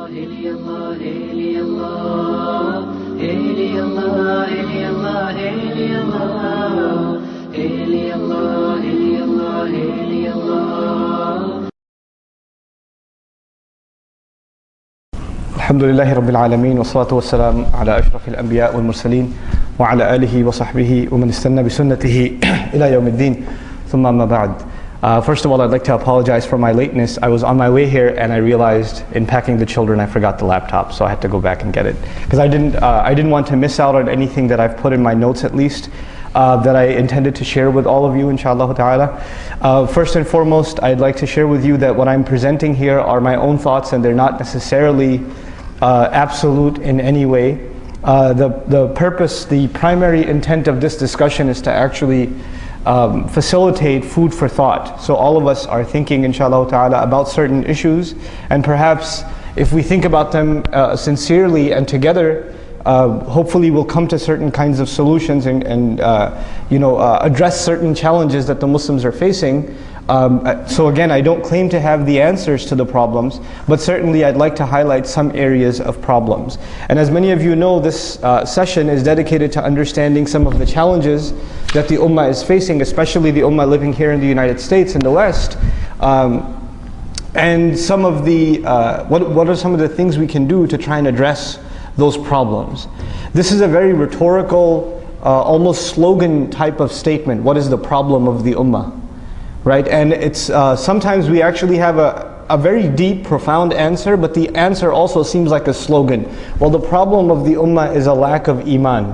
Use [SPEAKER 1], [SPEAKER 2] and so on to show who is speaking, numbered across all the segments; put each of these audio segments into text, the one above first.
[SPEAKER 1] إلي الله إلي الله إلي الله إلي الله إلي الله إلي الله إلي الله إلي الله.
[SPEAKER 2] الحمد لله رب العالمين والصلاة والسلام على أشرف الأنبياء والمرسلين وعلى آله وصحبه ومن استنى بسنته إلى يوم الدين ثم ما بعد. First of all, I'd like to apologize for my lateness. I was on my way here and I realized in packing the children I forgot the laptop, so I had to go back and get it. Because I didn't want to miss out on anything that I've put in my notes at least, that I intended to share with all of you, inshallah ta'ala. First and foremost, I'd like to share with you that what I'm presenting here are my own thoughts and they're not necessarily absolute in any way. The purpose, the primary intent of this discussion is to actually facilitate food for thought. So all of us are thinking, inshallah ta'ala, about certain issues, and perhaps if we think about them sincerely and together, hopefully we'll come to certain kinds of solutions and address certain challenges that the Muslims are facing. So again, I don't claim to have the answers to the problems, but certainly I'd like to highlight some areas of problems. And as many of you know, this session is dedicated to understanding some of the challenges that the Ummah is facing, especially the Ummah living here in the United States in the West. And some of the, what are some of the things we can do to try and address those problems. This is a very rhetorical, almost slogan type of statement. What is the problem of the Ummah? Right? And it's sometimes we actually have a very deep, profound answer, but the answer also seems like a slogan. Well, the problem of the Ummah is a lack of Iman.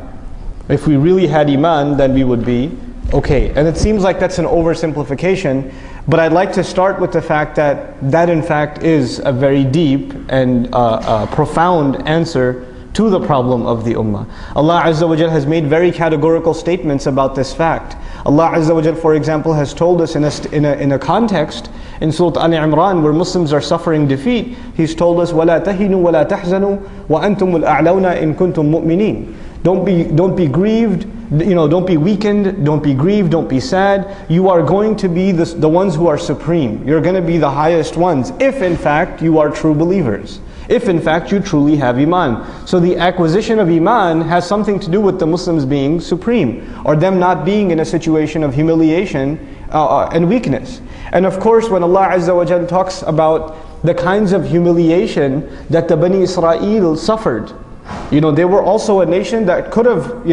[SPEAKER 2] If we really had Iman, then we would be okay. And it seems like that's an oversimplification, but I'd like to start with the fact that that in fact is a very deep and profound answer to the problem of the Ummah. Allah Azza wa Jal has made very categorical statements about this fact. Allah Azza wa Jal, for example, has told us in a context in Surah Al-Imran where Muslims are suffering defeat. He's told us, وَلَا تَهِنُوا وَلَا تَحْزَنُوا وَأَنْتُمُ الْأَعْلَوْنَا إِن كُنْتُم مُؤْمِنِينَ. Don't be grieved, don't be weakened, don't be grieved, don't be sad. You are going to be the ones who are supreme. You're going to be the highest ones if in fact you are true believers. If in fact you truly have Iman. So the acquisition of Iman has something to do with the Muslims being supreme, or them not being in a situation of humiliation and weakness. And of course, when Allah Azza wa Jal talks about the kinds of humiliation that the Bani Israel suffered, they were also a nation that could have,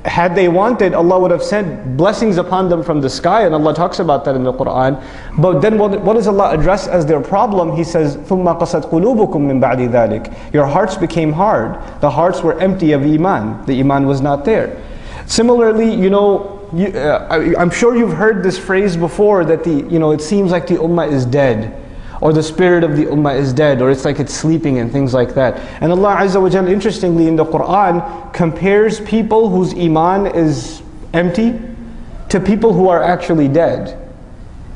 [SPEAKER 2] had they wanted, Allah would have sent blessings upon them from the sky, and Allah talks about that in the Quran. But then what does Allah address as their problem? He says, ثُمَّ قَسَتْ قُلُوبُكُم مِّن بَعْدِ ذَلِكَ. Your hearts became hard. The hearts were empty of Iman. The Iman was not there. Similarly, I'm sure you've heard this phrase before that it seems like the Ummah is dead, or the spirit of the Ummah is dead, or it's like it's sleeping and things like that. And Allah Azza wa Jal, interestingly in the Quran, compares people whose Iman is empty to people who are actually dead.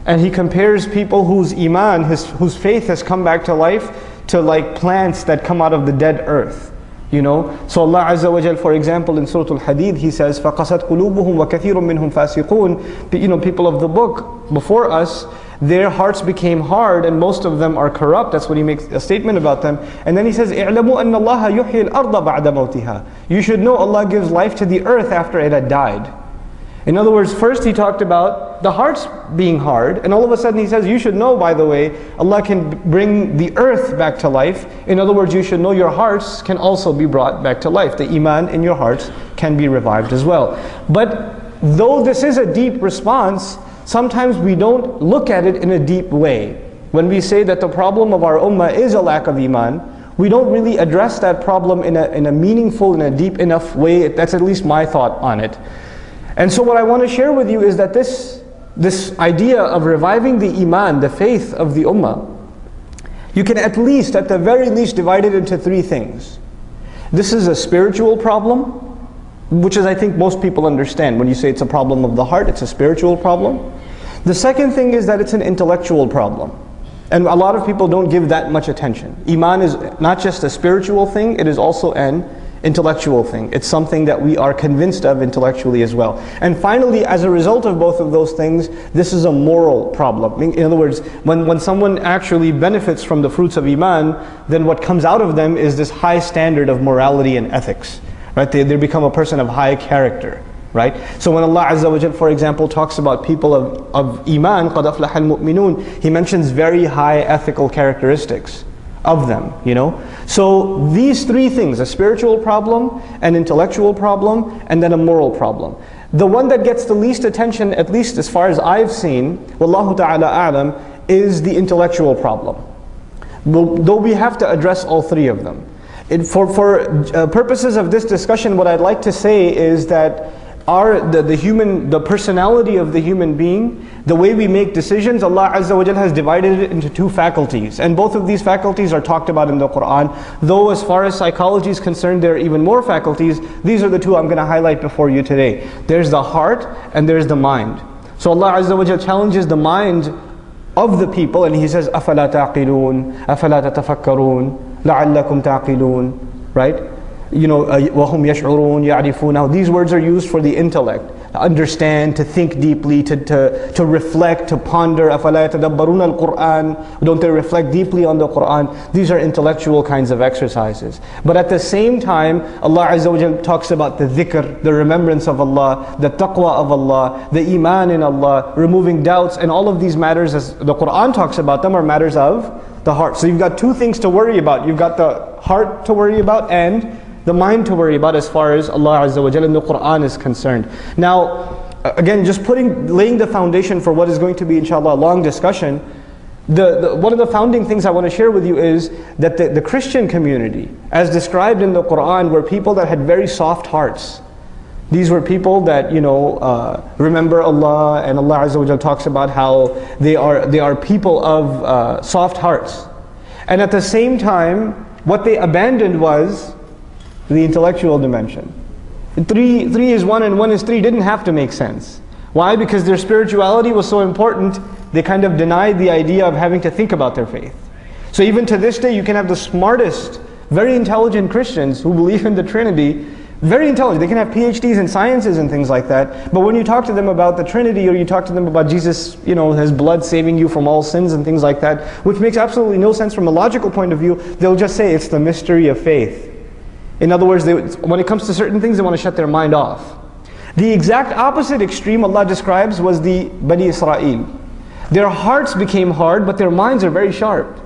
[SPEAKER 2] And He compares people whose Iman, whose faith has come back to life, to like plants that come out of the dead earth. So Allah Azza wa Jal, for example, in Surah Al-Hadid, He says, فَقَسَتْ قُلُوبُهُمْ وَكَثِيرٌ مِّنْهُمْ فَاسِقُونَ. People of the book before us, their hearts became hard and most of them are corrupt. That's what He makes a statement about them. And then He says, اعلموا أن الله يحيي الأرض بعد موتها. You should know Allah gives life to the earth after it had died. In other words, first He talked about the hearts being hard, and all of a sudden He says, you should know, by the way, Allah can bring the earth back to life. In other words, you should know your hearts can also be brought back to life. The Iman in your hearts can be revived as well. But though this is a deep response, sometimes we don't look at it in a deep way. When we say that the problem of our Ummah is a lack of Iman, we don't really address that problem in a meaningful, in a deep enough way. That's at least my thought on it. And so what I want to share with you is that this idea of reviving the Iman, the faith of the Ummah, you can at the very least divide it into three things. This is a spiritual problem, which is I think most people understand. When you say it's a problem of the heart, it's a spiritual problem. The second thing is that it's an intellectual problem. And a lot of people don't give that much attention. Iman is not just a spiritual thing, it is also an intellectual thing. It's something that we are convinced of intellectually as well. And finally, as a result of both of those things, this is a moral problem. In other words, when someone actually benefits from the fruits of Iman, then what comes out of them is this high standard of morality and ethics. Right? They become a person of high character. Right? So when Allah Azza wa Jal, for example, talks about people of Iman, قَدْ أَفْلَحَ الْمُؤْمِنُونَ, He mentions very high ethical characteristics of them, you know. So these three things, a spiritual problem, an intellectual problem, and then a moral problem. The one that gets the least attention, at least as far as I've seen, Wallahu ta'ala a'lam, is the intellectual problem. Though we have to address all three of them. For purposes of this discussion, what I'd like to say is that the personality of the human being, the way we make decisions, Allah Azza wa Jal has divided it into two faculties. And both of these faculties are talked about in the Quran. Though as far as psychology is concerned, there are even more faculties. These are the two I'm going to highlight before you today. There's the heart and there's the mind. So Allah Azza wa Jal challenges the mind of the people and He says, أَفَلَا تَعْقِلُونَ أَفَلَا تَتَفَكَّرُونَ لَعَلَّكُمْ تَعْقِلُونَ. Right? You know, وَهُمْ يَشْعُرُونَ يَعْرِفُونَ. These words are used for the intellect. To understand, to think deeply, to reflect, to ponder. أَفَلَا يَتَدَبَّرُونَ الْقُرْآنَ. Don't they reflect deeply on the Quran? These are intellectual kinds of exercises. But at the same time, Allah Azza wa Jal talks about the dhikr, the remembrance of Allah, the taqwa of Allah, the iman in Allah, removing doubts, and all of these matters, as the Quran talks about them, are matters of the heart. So you've got two things to worry about. You've got the heart to worry about and the mind to worry about as far as Allah Azza wa Jalla in the Quran is concerned. Now, again, just laying the foundation for what is going to be, inshallah, a long discussion. One of the founding things I want to share with you is that the Christian community, as described in the Quran, were people that had very soft hearts. These were people that, you know, remember Allah, and Allah Azza wa Jalla talks about how they are people of soft hearts. And at the same time, what they abandoned was the intellectual dimension. Three is one and one is three didn't have to make sense. Why? Because their spirituality was so important, they kind of denied the idea of having to think about their faith. So even to this day, you can have the smartest, very intelligent Christians who believe in the Trinity, very intelligent. They can have PhDs in sciences and things like that. But when you talk to them about the Trinity, or you talk to them about Jesus, you know, His blood saving you from all sins and things like that, which makes absolutely no sense from a logical point of view, they'll just say it's the mystery of faith. In other words, when it comes to certain things, they want to shut their mind off. The exact opposite extreme Allah describes was the Bani Israel. Their hearts became hard, but their minds are very sharp.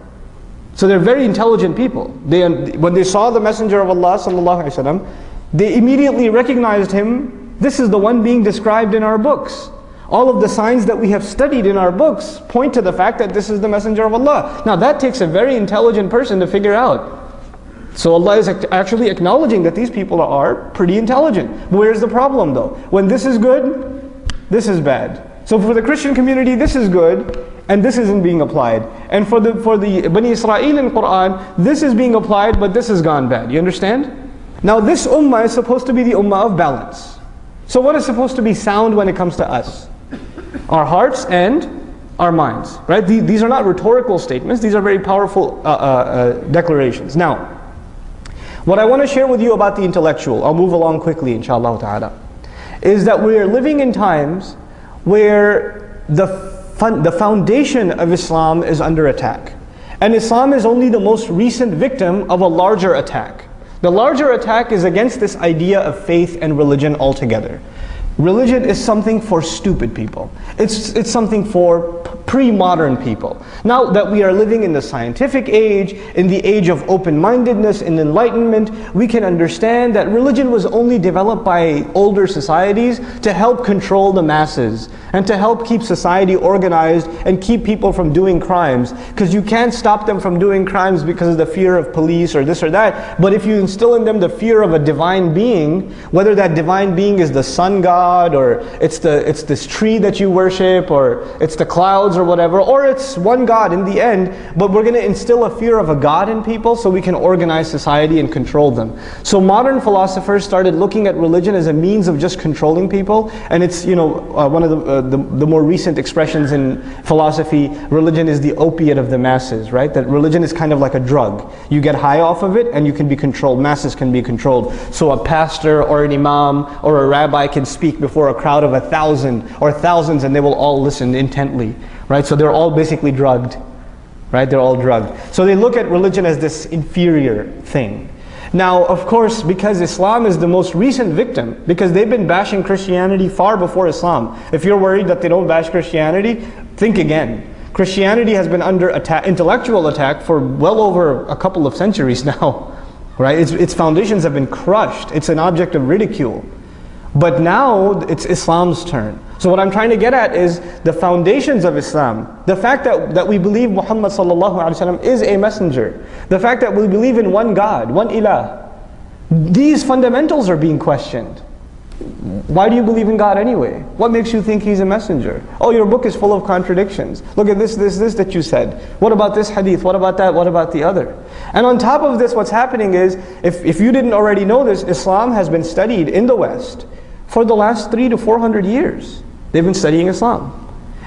[SPEAKER 2] So they're very intelligent people. When they saw the Messenger of Allah sallallahu alaihi wasallam, they immediately recognized him. This is the one being described in our books. All of the signs that we have studied in our books point to the fact that this is the Messenger of Allah. Now that takes a very intelligent person to figure out. So Allah is actually acknowledging that these people are pretty intelligent. Where's the problem though? When this is good, this is bad. So for the Christian community, this is good, and this isn't being applied. And for the Bani Israel in Quran, this is being applied, but this has gone bad. You understand? Now this ummah is supposed to be the ummah of balance. So what is supposed to be sound when it comes to us? Our hearts and our minds. Right? These are not rhetorical statements. These are very powerful declarations. Now, what I want to share with you about the intellectual, I'll move along quickly inshallah ta'ala, is that we are living in times where the foundation of Islam is under attack. And Islam is only the most recent victim of a larger attack. The larger attack is against this idea of faith and religion altogether. Religion is something for stupid people. It's something for pre-modern people. Now that we are living in the scientific age, in the age of open-mindedness and enlightenment, we can understand that religion was only developed by older societies to help control the masses and to help keep society organized and keep people from doing crimes. Because you can't stop them from doing crimes because of the fear of police or this or that. But if you instill in them the fear of a divine being, whether that divine being is the sun god, or it's this tree that you worship, or it's the clouds, or whatever, or it's one God in the end, but we're going to instill a fear of a God in people so we can organize society and control them. So modern philosophers started looking at religion as a means of just controlling people, and it's, one of the more recent expressions in philosophy, religion is the opiate of the masses, right? That religion is kind of like a drug. You get high off of it and you can be controlled, masses can be controlled. So a pastor or an imam or a rabbi can speak before a crowd of 1,000 or thousands and they will all listen intently, right? So they're all basically drugged, right? They're all drugged. So they look at religion as this inferior thing. Now, of course, because Islam is the most recent victim, because they've been bashing Christianity far before Islam. If you're worried that they don't bash Christianity, think again. Christianity has been under attack, intellectual attack, for well over a couple of centuries now, right? Its foundations have been crushed. It's an object of ridicule. But now it's Islam's turn. So what I'm trying to get at is the foundations of Islam. The fact that we believe Muhammad sallallahu alaihi wasallam is a messenger. The fact that we believe in one God, one ilah. These fundamentals are being questioned. Why do you believe in God anyway? What makes you think He's a messenger? Oh, your book is full of contradictions. Look at this that you said. What about this hadith? What about that? What about the other? And on top of this, what's happening is, if you didn't already know this, Islam has been studied in the West for the last 300 to 400 years. They've been studying Islam.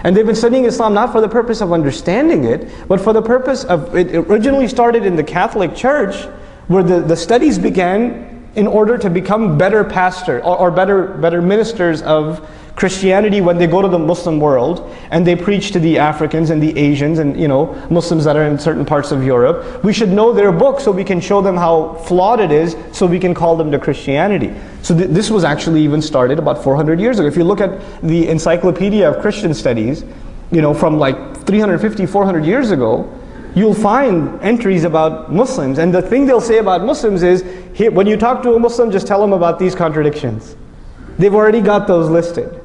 [SPEAKER 2] And they've been studying Islam not for the purpose of understanding it, but for the purpose of, it originally started in the Catholic Church, where the studies began in order to become better pastors or better ministers of Christianity when they go to the Muslim world and they preach to the Africans and the Asians and Muslims that are in certain parts of Europe. We should know their book so we can show them how flawed it is, so we can call them to Christianity. So this was actually even started about 400 years ago. If you look at the Encyclopedia of Christian Studies, from like 350, 400 years ago, you'll find entries about Muslims. And the thing they'll say about Muslims is, when you talk to a Muslim, just tell them about these contradictions. They've already got those listed,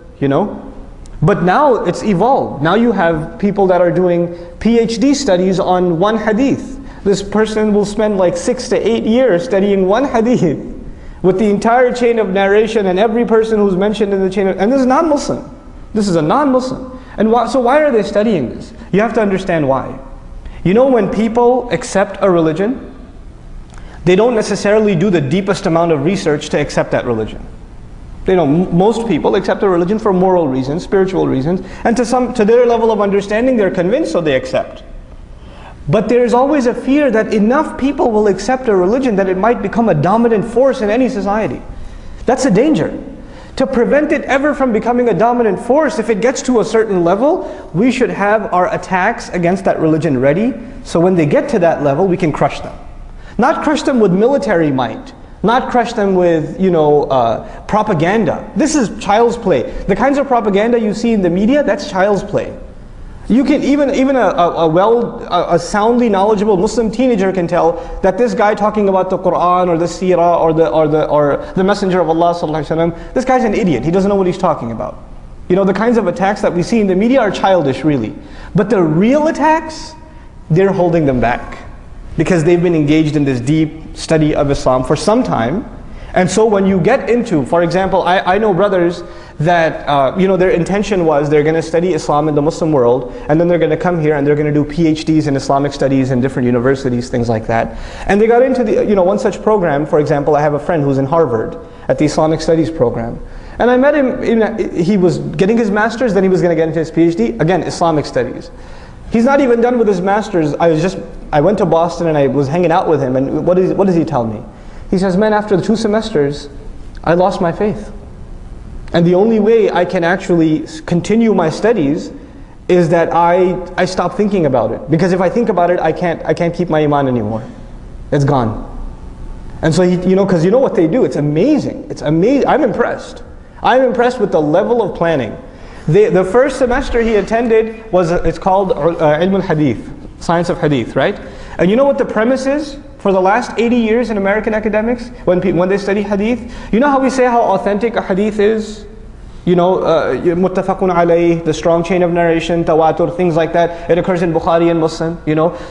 [SPEAKER 2] But now it's evolved. Now you have people that are doing PhD studies on one hadith. This person will spend like 6 to 8 years studying one hadith with the entire chain of narration and every person who's mentioned in the chain and this is non-Muslim. This is a non-Muslim. And so why are they studying this? You have to understand why. When people accept a religion, they don't necessarily do the deepest amount of research to accept that religion. Most people accept a religion for moral reasons, spiritual reasons, and to their level of understanding, they're convinced, so they accept. But there's always a fear that enough people will accept a religion that it might become a dominant force in any society. That's a danger. To prevent it ever from becoming a dominant force, if it gets to a certain level, we should have our attacks against that religion ready, so when they get to that level, we can crush them. Not crush them with military might, not crush them with, propaganda. This is child's play. The kinds of propaganda you see in the media, that's child's play. You can even a soundly knowledgeable Muslim teenager can tell that this guy talking about the Quran or the Seerah or the Messenger of Allah sallallahu alaihi wasallam, this guy's an idiot. He doesn't know what he's talking about. The kinds of attacks that we see in the media are childish, really. But the real attacks, they're holding them back because they've been engaged in this deep study of Islam for some time. And so when you get into, for example, I know brothers that, their intention was they're going to study Islam in the Muslim world, and then they're going to come here and they're going to do PhDs in Islamic studies in different universities, things like that. And they got into one such program. For example, I have a friend who's in Harvard at the Islamic Studies program. And I met him, he was getting his master's, then he was going to get into his PhD, again, Islamic studies. He's not even done with his master's. I went to Boston and I was hanging out with him, and what does he tell me? He says, man, after the 2 semesters, I lost my faith. And the only way I can actually continue my studies is that I stop thinking about it. Because if I think about it, I can't keep my iman anymore. It's gone. And so, because you know what they do, it's amazing. It's amazing. I'm impressed. I'm impressed with the level of planning. The first semester he attended it's called Ilm al-Hadith, science of hadith, right? And you know what the premise is? For the last 80 years in American academics, when they study hadith, you know how we say how authentic a hadith is? muttafaqun alayh, the strong chain of narration, tawatur, things like that. It occurs in Bukhari and Muslim,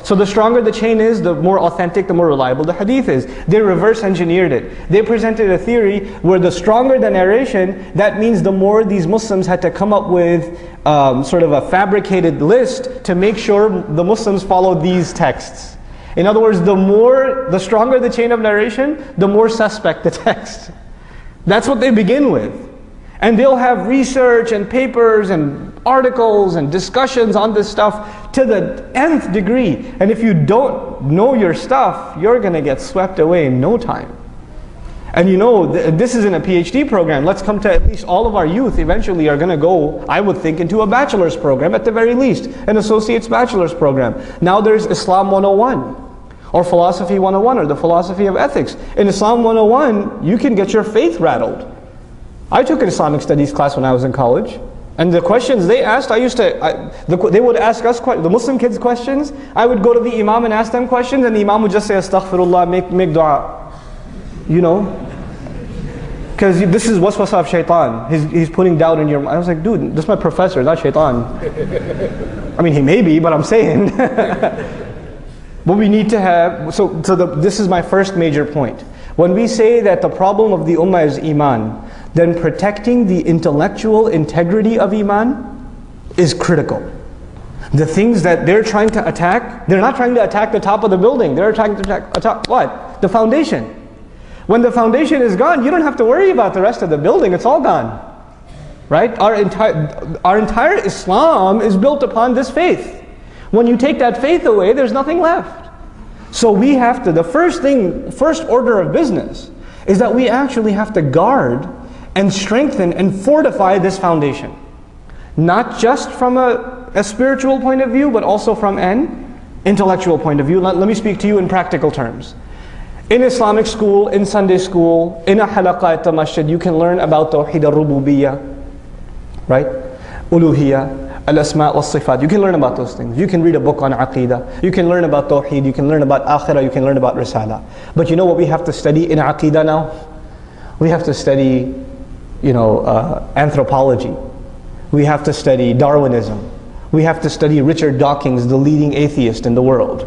[SPEAKER 2] So the stronger the chain is, the more authentic, the more reliable the hadith is. They reverse engineered it. They presented a theory where the stronger the narration, that means the more these Muslims had to come up with sort of a fabricated list to make sure the Muslims follow these texts. In other words, the stronger the chain of narration, the more suspect the text. That's what they begin with. And they'll have research and papers and articles and discussions on this stuff to the nth degree. And if you don't know your stuff, you're going to get swept away in no time. And this isn't a PhD program. Let's come to at least all of our youth eventually are going to go, I would think, into a bachelor's program at the very least, an associate's bachelor's program. Now there's Islam 101. Or Philosophy 101, or the Philosophy of Ethics. In Islam 101, you can get your faith rattled. I took an Islamic studies class when I was in college, and the questions they asked, they would ask us, the Muslim kids questions. I would go to the Imam and ask them questions, and the Imam would just say, Astaghfirullah, make dua. Because this is waswasa of shaitan. He's putting doubt in your mind. I was like, dude, this is my professor, not shaitan. I mean, he may be, but I'm saying. But we need to have, this is my first major point. When we say that the problem of the ummah is iman, then protecting the intellectual integrity of iman is critical. The things that they're trying to attack, they're not trying to attack the top of the building, they're trying to attack what? The foundation. When the foundation is gone, you don't have to worry about the rest of the building, it's all gone. Right? Our entire Islam is built upon this faith. When you take that faith away, there's nothing left. So we have to, the first order of business is that we actually have to guard and strengthen and fortify this foundation. Not just from a spiritual point of view, but also from an intellectual point of view. Let me speak to you in practical terms. In Islamic school, in Sunday school, in a halaqah at the masjid, you can learn about Tawheed al-Rububiyyah, right? Uluhiyyah. Al-Asma' wal-Sifat. You can learn about those things. You can read a book on Aqidah. You can learn about Tawheed. You can learn about Akhirah. You can learn about Risala. But you know what we have to study in Aqidah now? We have to study, anthropology. We have to study Darwinism. We have to study Richard Dawkins, the leading atheist in the world,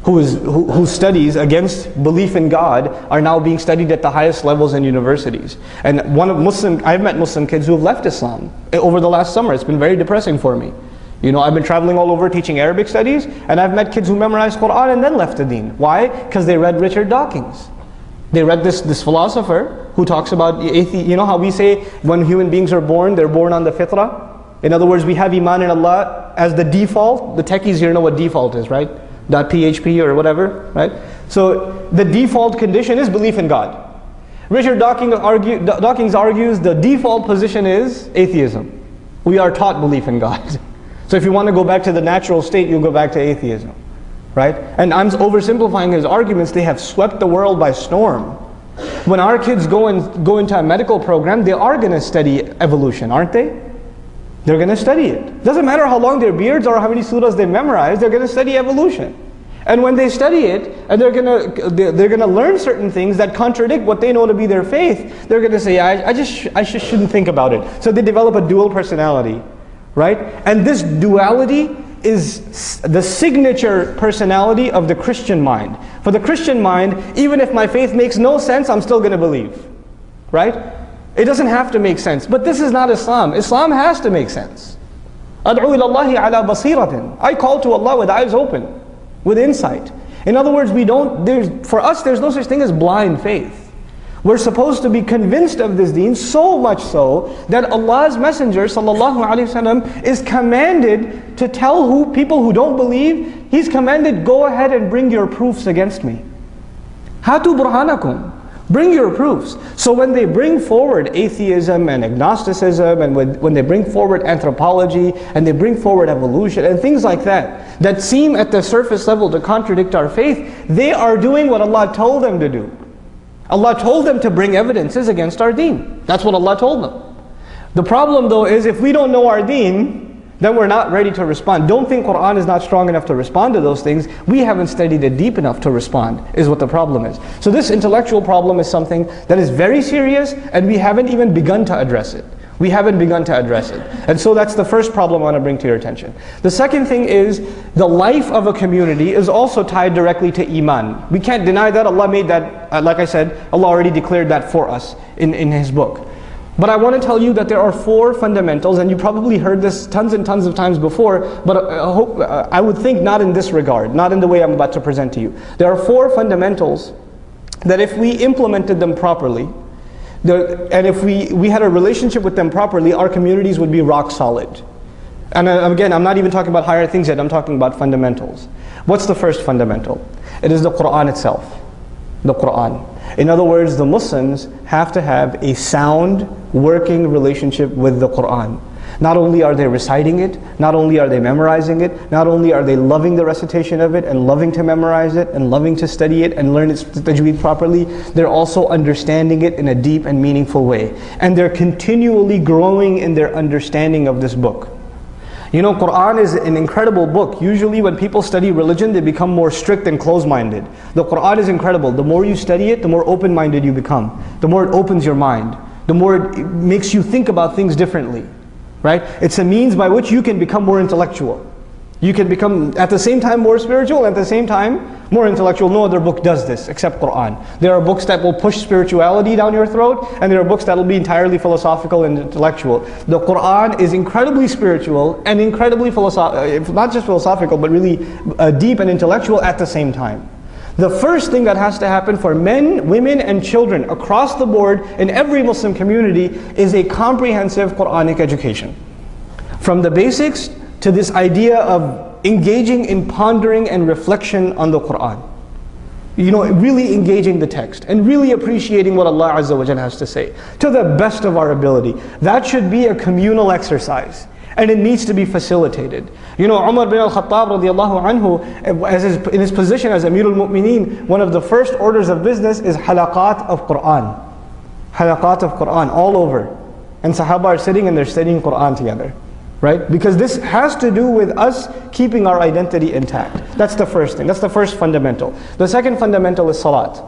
[SPEAKER 2] whose studies against belief in God are now being studied at the highest levels in universities. And I've met Muslim kids who have left Islam over the last summer. It's been very depressing for me. I've been traveling all over teaching Arabic studies, and I've met kids who memorized Quran and then left the deen. Why? Because they read Richard Dawkins. They read this philosopher who talks about how we say when human beings are born, they're born on the fitrah. In other words, we have iman in Allah as the default. The techies here know what default is, right? .php or whatever, right? So the default condition is belief in God. Richard Dawkins argues the default position is atheism. We are taught belief in God. So if you want to go back to the natural state, you'll go back to atheism, right? And I'm oversimplifying his arguments. They have swept the world by storm. When our kids go into a medical program, they are going to study evolution, aren't they? They're going to study it. Doesn't matter how long their beards or how many surahs they memorize, they're going to study evolution. And when they study it, and they're going to learn certain things that contradict what they know to be their faith, they're going to say, I just shouldn't think about it. So they develop a dual personality, right? And this duality is the signature personality of the Christian mind. For the Christian mind, even if my faith makes no sense, I'm still going to believe, right? It doesn't have to make sense. But this is not Islam. Islam has to make sense. Ad'u ilallahi ala basiratin. I call to Allah with eyes open, with insight. In other words, for us there's no such thing as blind faith. We're supposed to be convinced of this deen, so much so that Allah's Messenger ﷺ is commanded to tell people who don't believe, He's commanded, go ahead and bring your proofs against me. Hatu burhanakum. Bring your proofs. So when they bring forward atheism and agnosticism, and when they bring forward anthropology, and they bring forward evolution, and things like that seem at the surface level to contradict our faith, they are doing what Allah told them to do. Allah told them to bring evidences against our deen. That's what Allah told them. The problem though is if we don't know our deen, then we're not ready to respond. Don't think Quran is not strong enough to respond to those things. We haven't studied it deep enough to respond, is what the problem is. So this intellectual problem is something that is very serious, and we haven't even begun to address it. We haven't begun to address it. And so that's the first problem I want to bring to your attention. The second thing is, the life of a community is also tied directly to Iman. We can't deny that. Allah made that, like I said, Allah already declared that for us in His book. But I want to tell you that there are 4 fundamentals, and you probably heard this tons and tons of times before, but I would think not in this regard, not in the way I'm about to present to you. There are 4 fundamentals that if we implemented them properly, and if we had a relationship with them properly, our communities would be rock solid. And again, I'm not even talking about higher things yet, I'm talking about fundamentals. What's the first fundamental? It is the Quran itself. The Quran. In other words, the Muslims have to have a sound, working relationship with the Quran. Not only are they reciting it, not only are they memorizing it, not only are they loving the recitation of it and loving to memorize it and loving to study it and learn its tajweed properly, they're also understanding it in a deep and meaningful way. And they're continually growing in their understanding of this book. You know, Quran is an incredible book. Usually when people study religion, they become more strict and closed-minded. The Quran is incredible. The more you study it, the more open-minded you become. The more it opens your mind. The more it makes you think about things differently. Right? It's a means by which you can become more intellectual. You can become at the same time more spiritual, at the same time more intellectual. No other book does this except Quran. There are books that will push spirituality down your throat, and there are books that will be entirely philosophical and intellectual. The Quran is incredibly spiritual and incredibly philosophical, not just philosophical, but really deep and intellectual at the same time. The first thing that has to happen for men, women, and children across the board in every Muslim community is a comprehensive Quranic education. From the basics to this idea of engaging in pondering and reflection on the Quran. You know, really engaging the text and really appreciating what Allah Azza wa Jalla has to say to the best of our ability. That should be a communal exercise. And it needs to be facilitated. You know, Umar bin al-Khattab radiallahu anhu, in his position as Amirul Mu'mineen, one of the first orders of business is halaqat of Quran. Halaqat of Quran all over. And Sahaba are sitting and they're studying Quran together. Right? Because this has to do with us keeping our identity intact. That's the first thing. That's the first fundamental. The second fundamental is salat.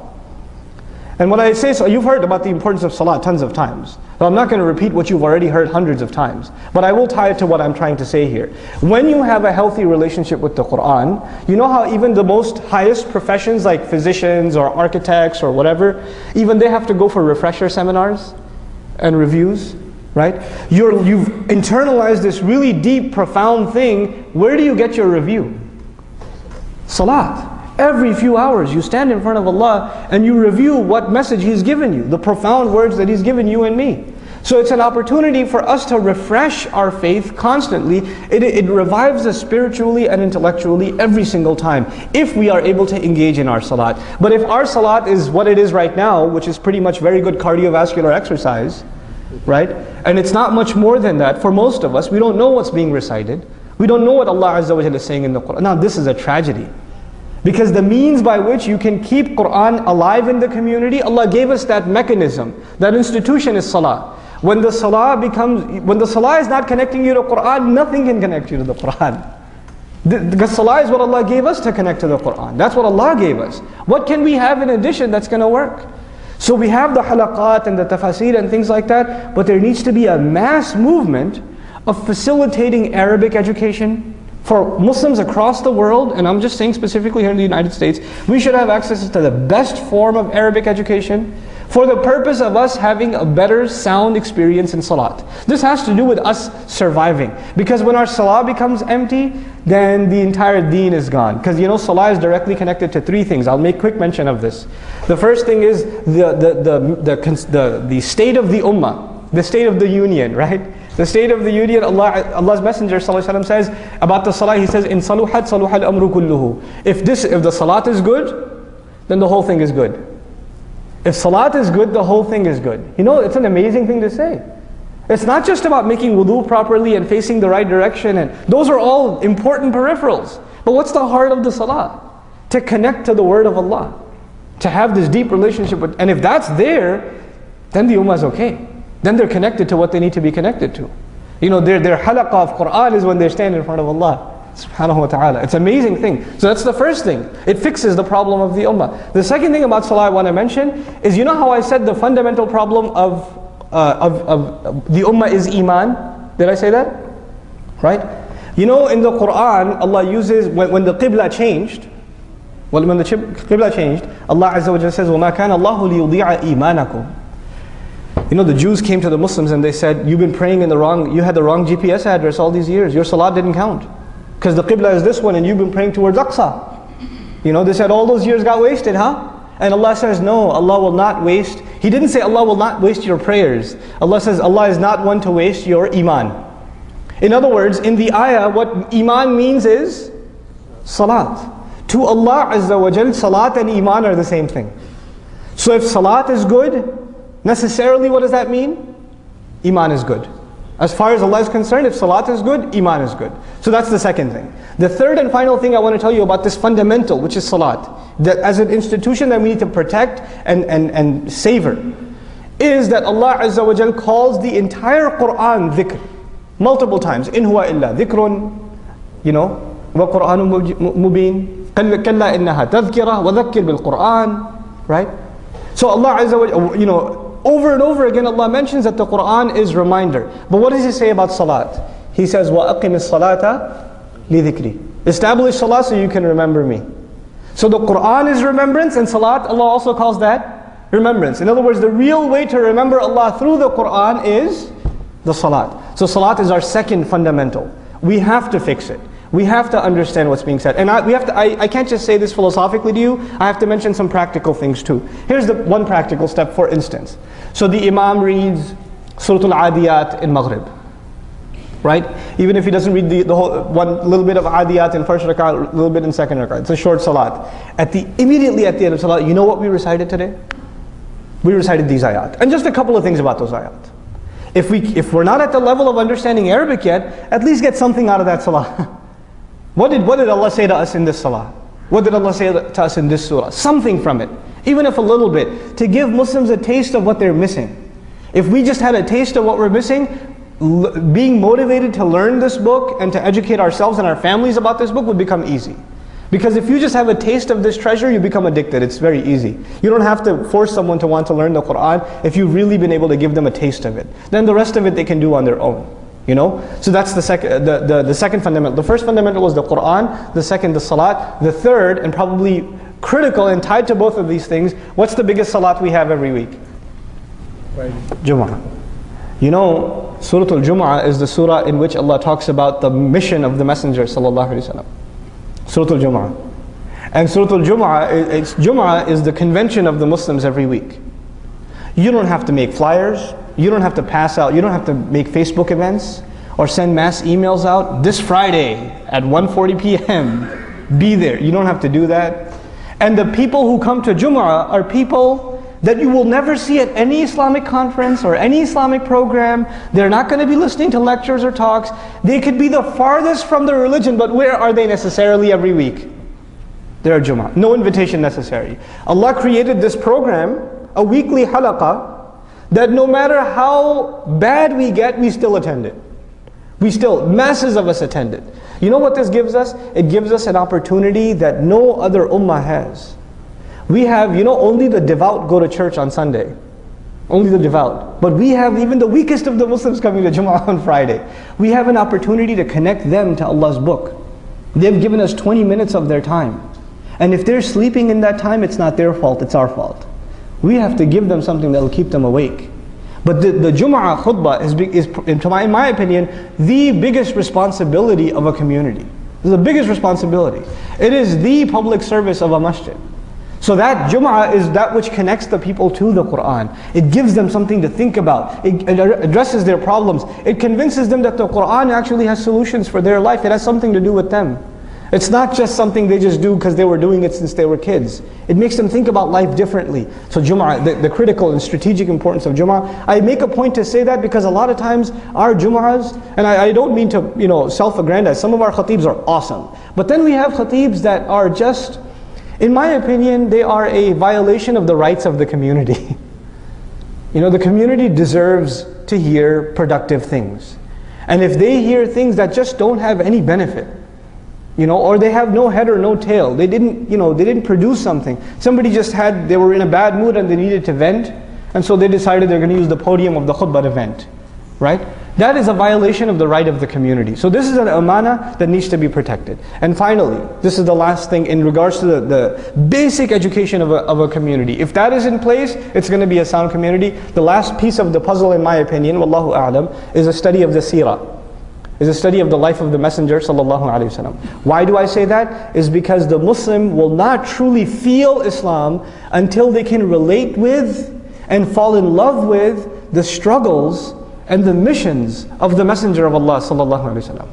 [SPEAKER 2] And when I say so, you've heard about the importance of salat tons of times. So I'm not going to repeat what you've already heard hundreds of times. But I will tie it to what I'm trying to say here. When you have a healthy relationship with the Quran, you know how even the most highest professions like physicians or architects or whatever, even they have to go for refresher seminars and reviews, right? You've internalized this really deep, profound thing. Where do you get your review? Salat. Every few hours you stand in front of Allah and you review what message He's given you, the profound words that He's given you and me. So it's an opportunity for us to refresh our faith constantly. It revives us spiritually and intellectually every single time if we are able to engage in our salat. But if our salat is what it is right now, which is pretty much very good cardiovascular exercise, right? And it's not much more than that for most of us. We don't know what's being recited. We don't know what Allah Azza wa Jalla is saying in the Quran. Now this is a tragedy. Because the means by which you can keep Quran alive in the community, Allah gave us that mechanism. That institution is salah. When the salah is not connecting you to Quran, nothing can connect you to the Quran. Because salah is what Allah gave us to connect to the Quran. That's what Allah gave us. What can we have in addition that's going to work? So we have the halaqat and the tafasir and things like that, but there needs to be a mass movement of facilitating Arabic education. For Muslims across the world, and I'm just saying specifically here in the United States, we should have access to the best form of Arabic education for the purpose of us having a better sound experience in salat. This has to do with us surviving. Because when our salah becomes empty, then the entire deen is gone. Because you know, salah is directly connected to 3 things. I'll make quick mention of this. The first thing is the state of the ummah, the state of the union, right? The state of the union, Allah's Messenger ﷺ says about the salah, he says, "In saluhat saluhal amru kulluhu." If the salat is good, then the whole thing is good. If salat is good, the whole thing is good. You know, it's an amazing thing to say. It's not just about making wudu properly and facing the right direction, and those are all important peripherals. But what's the heart of the salah? To connect to the word of Allah. To have this deep relationship with, and if that's there, then the ummah is okay. Then they're connected to what they need to be connected to. You know, their halaqah of Quran is when they stand in front of Allah subhanahu wa ta'ala. It's an amazing thing. So that's the first thing. It fixes the problem of the ummah. The second thing about salah I want to mention is, you know how I said the fundamental problem of of the ummah is iman. Did I say that? Right? You know, in the Quran, Allah uses, when the qibla changed, when the qibla changed, Allah Azza wa Jalla says, وَمَا كَانَ اللَّهُ لِيُضِيعَ إِيمَانَكُمْ. You know, the Jews came to the Muslims and they said, you've been praying in the wrong, you had the wrong GPS address all these years. Your salat didn't count. Because the qibla is this one and you've been praying towards Aqsa. You know, they said all those years got wasted, huh? And Allah says, no, Allah will not waste. He didn't say Allah will not waste your prayers. Allah says Allah is not one to waste your iman. In other words, in the ayah, what iman means is salat. To Allah Azza wa Jal, salat and iman are the same thing. So if salat is good, necessarily what does that mean? Iman is good. As far as Allah is concerned, if salat is good, iman is good. So that's the second thing. The third and final thing I want to tell you about this fundamental, which is salat, that as an institution that we need to protect and savor, is that Allah Azza wa Jal calls the entire Quran dhikr, multiple times. In huwa illa dhikrun, you know, wa Quranun mubin, kalla innaha tadhkira, wa dhakkir bil Quran, right? So Allah Azza wa Jal, you know, over and over again Allah mentions that the Quran is reminder. But what does He say about salat? He says, وَأَقِمِ الصَّلَاةَ لِذِكْرِ. Establish salat so you can remember me. So the Quran is remembrance, and salat, Allah also calls that remembrance. In other words, the real way to remember Allah through the Quran is the salat. So salat is our second fundamental. We have to fix it. We have to understand what's being said. And I can't just say this philosophically to you, I have to mention some practical things too. Here's the one practical step, for instance. So the Imam reads Surah Al-Adiyat in Maghrib. Right? Even if he doesn't read the whole, one little bit of Adiyat in first rak'ah, a little bit in second rak'ah. It's a short salat. Immediately at the end of salat, you know what we recited today? We recited these ayat. And just a couple of things about those ayat. If we're not at the level of understanding Arabic yet, at least get something out of that salah. What did Allah say to us in this salah? What did Allah say to us in this surah? Something from it, even if a little bit, to give Muslims a taste of what they're missing. If we just had a taste of what we're missing, being motivated to learn this book and to educate ourselves and our families about this book would become easy. Because if you just have a taste of this treasure, you become addicted. It's very easy. You don't have to force someone to want to learn the Quran if you've really been able to give them a taste of it. Then the rest of it they can do on their own. You know, so that's the second fundamental. The first fundamental was the Quran. The second, the salat. The third, and probably critical and tied to both of these things, what's the biggest salat we have every week? Jumu'ah. You know, Surah Al-Jumu'ah is the surah in which Allah talks about the mission of the Messenger sallallahu alaihi wasallam. Surah Al-Jumu'ah. And Surah Al-Jumu'ah is the convention of the Muslims every week. You don't have to make flyers. You don't have to pass out, you don't have to make Facebook events or send mass emails out. This Friday at 1:40 p.m. be there. You don't have to do that. And the people who come to Jumu'ah are people that you will never see at any Islamic conference or any Islamic program. They're not going to be listening to lectures or talks. They could be the farthest from the religion, but where are they necessarily every week? They're at Jumu'ah. No invitation necessary. Allah created this program, a weekly halaqah, that no matter how bad we get, we still attend it. Masses of us attend it. You know what this gives us? It gives us an opportunity that no other ummah has. We have, you know, only the devout go to church on Sunday. Only the devout. But we have even the weakest of the Muslims coming to Jumu'ah on Friday. We have an opportunity to connect them to Allah's book. They've given us 20 minutes of their time. And if they're sleeping in that time, it's not their fault, it's our fault. We have to give them something that will keep them awake. But the Jumu'ah khutbah is in my opinion, the biggest responsibility of a community. It's the biggest responsibility. It is the public service of a masjid. So that Jumu'ah is that which connects the people to the Quran. It gives them something to think about. It addresses their problems. It convinces them that the Quran actually has solutions for their life. It has something to do with them. It's not just something they just do because they were doing it since they were kids. It makes them think about life differently. So Jumu'ah, the critical and strategic importance of Jumu'ah, I make a point to say that because a lot of times our Jumu'ahs, and I don't mean to self-aggrandize, some of our khatibs are awesome. But then we have khatibs that are just, in my opinion, they are a violation of the rights of the community. The community deserves to hear productive things. And if they hear things that just don't have any benefit, or they have no head or no tail. They didn't produce something. Somebody they were in a bad mood and they needed to vent, And so they decided they're going to use the podium of the khutbah event, right? That is a violation of the right of the community. So this is an amana that needs to be protected. And finally, this is the last thing in regards to the basic education of a community. If that is in place, it's going to be a sound community. The last piece of the puzzle, in my opinion, wallahu a'lam, is a study of the seerah. Is a study of the life of the Messenger sallallahu alaihi wasallam. Why do I say that? Is because the Muslim will not truly feel Islam until they can relate with and fall in love with the struggles and the missions of the Messenger of Allah sallallahu alaihi wasallam.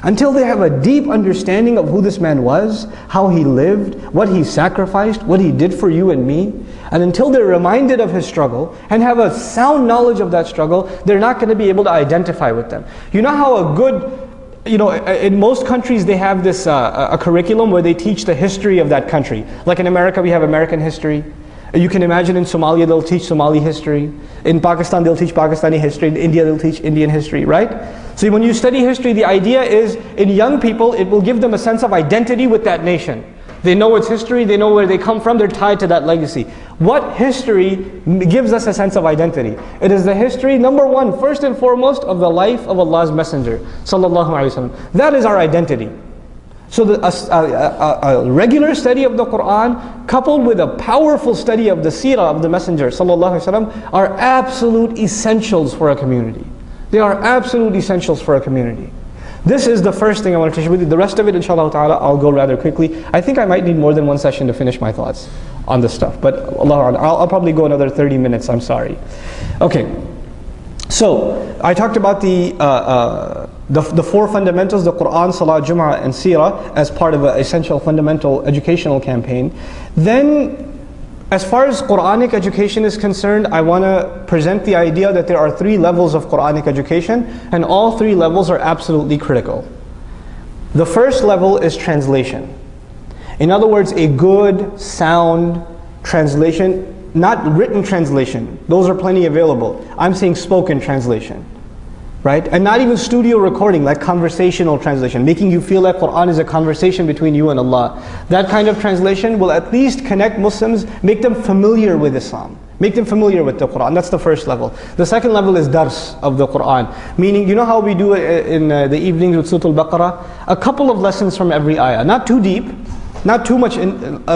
[SPEAKER 2] Until they have a deep understanding of who this man was, how he lived, what he sacrificed, what he did for you and me, and until they're reminded of his struggle and have a sound knowledge of that struggle, they're not going to be able to identify with them. You know how a good, in most countries they have this a curriculum where they teach the history of that country. Like in America we have American history. You can imagine in Somalia they'll teach Somali history. In Pakistan they'll teach Pakistani history. In India they'll teach Indian history, right? So when you study history, the idea is in young people it will give them a sense of identity with that nation. They know its history, they know where they come from, they're tied to that legacy. What history gives us a sense of identity? It is the history, number one, first and foremost, of the life of Allah's Messenger sallallahu alaihi wasallam. That is our identity. So a regular study of the Quran coupled with a powerful study of the seerah of the Messenger sallallahu alaihi wasallam are absolute essentials for a community. They are absolute essentials for a community. This is the first thing I want to share with you. The rest of it, inshallah ta'ala, I'll go rather quickly. I think I might need more than one session to finish my thoughts on this stuff. But I'll probably go another 30 minutes, I'm sorry. Okay, so I talked about the four fundamentals, the Quran, Salah, Jum'ah, and Seerah, as part of an essential fundamental educational campaign. Then, as far as Quranic education is concerned, I want to present the idea that there are three levels of Quranic education, and all three levels are absolutely critical. The first level is translation. In other words, a good, sound translation, not written translation. Those are plenty available. I'm saying spoken translation. Right? And not even studio recording, like conversational translation, making you feel like Quran is a conversation between you and Allah. That kind of translation will at least connect Muslims, make them familiar with Islam, make them familiar with the Quran. That's the first level. The second level is dars of the Quran, meaning, you know how we do it in the evenings with Surah Al-Baqarah? A couple of lessons from every ayah, not too deep, not too much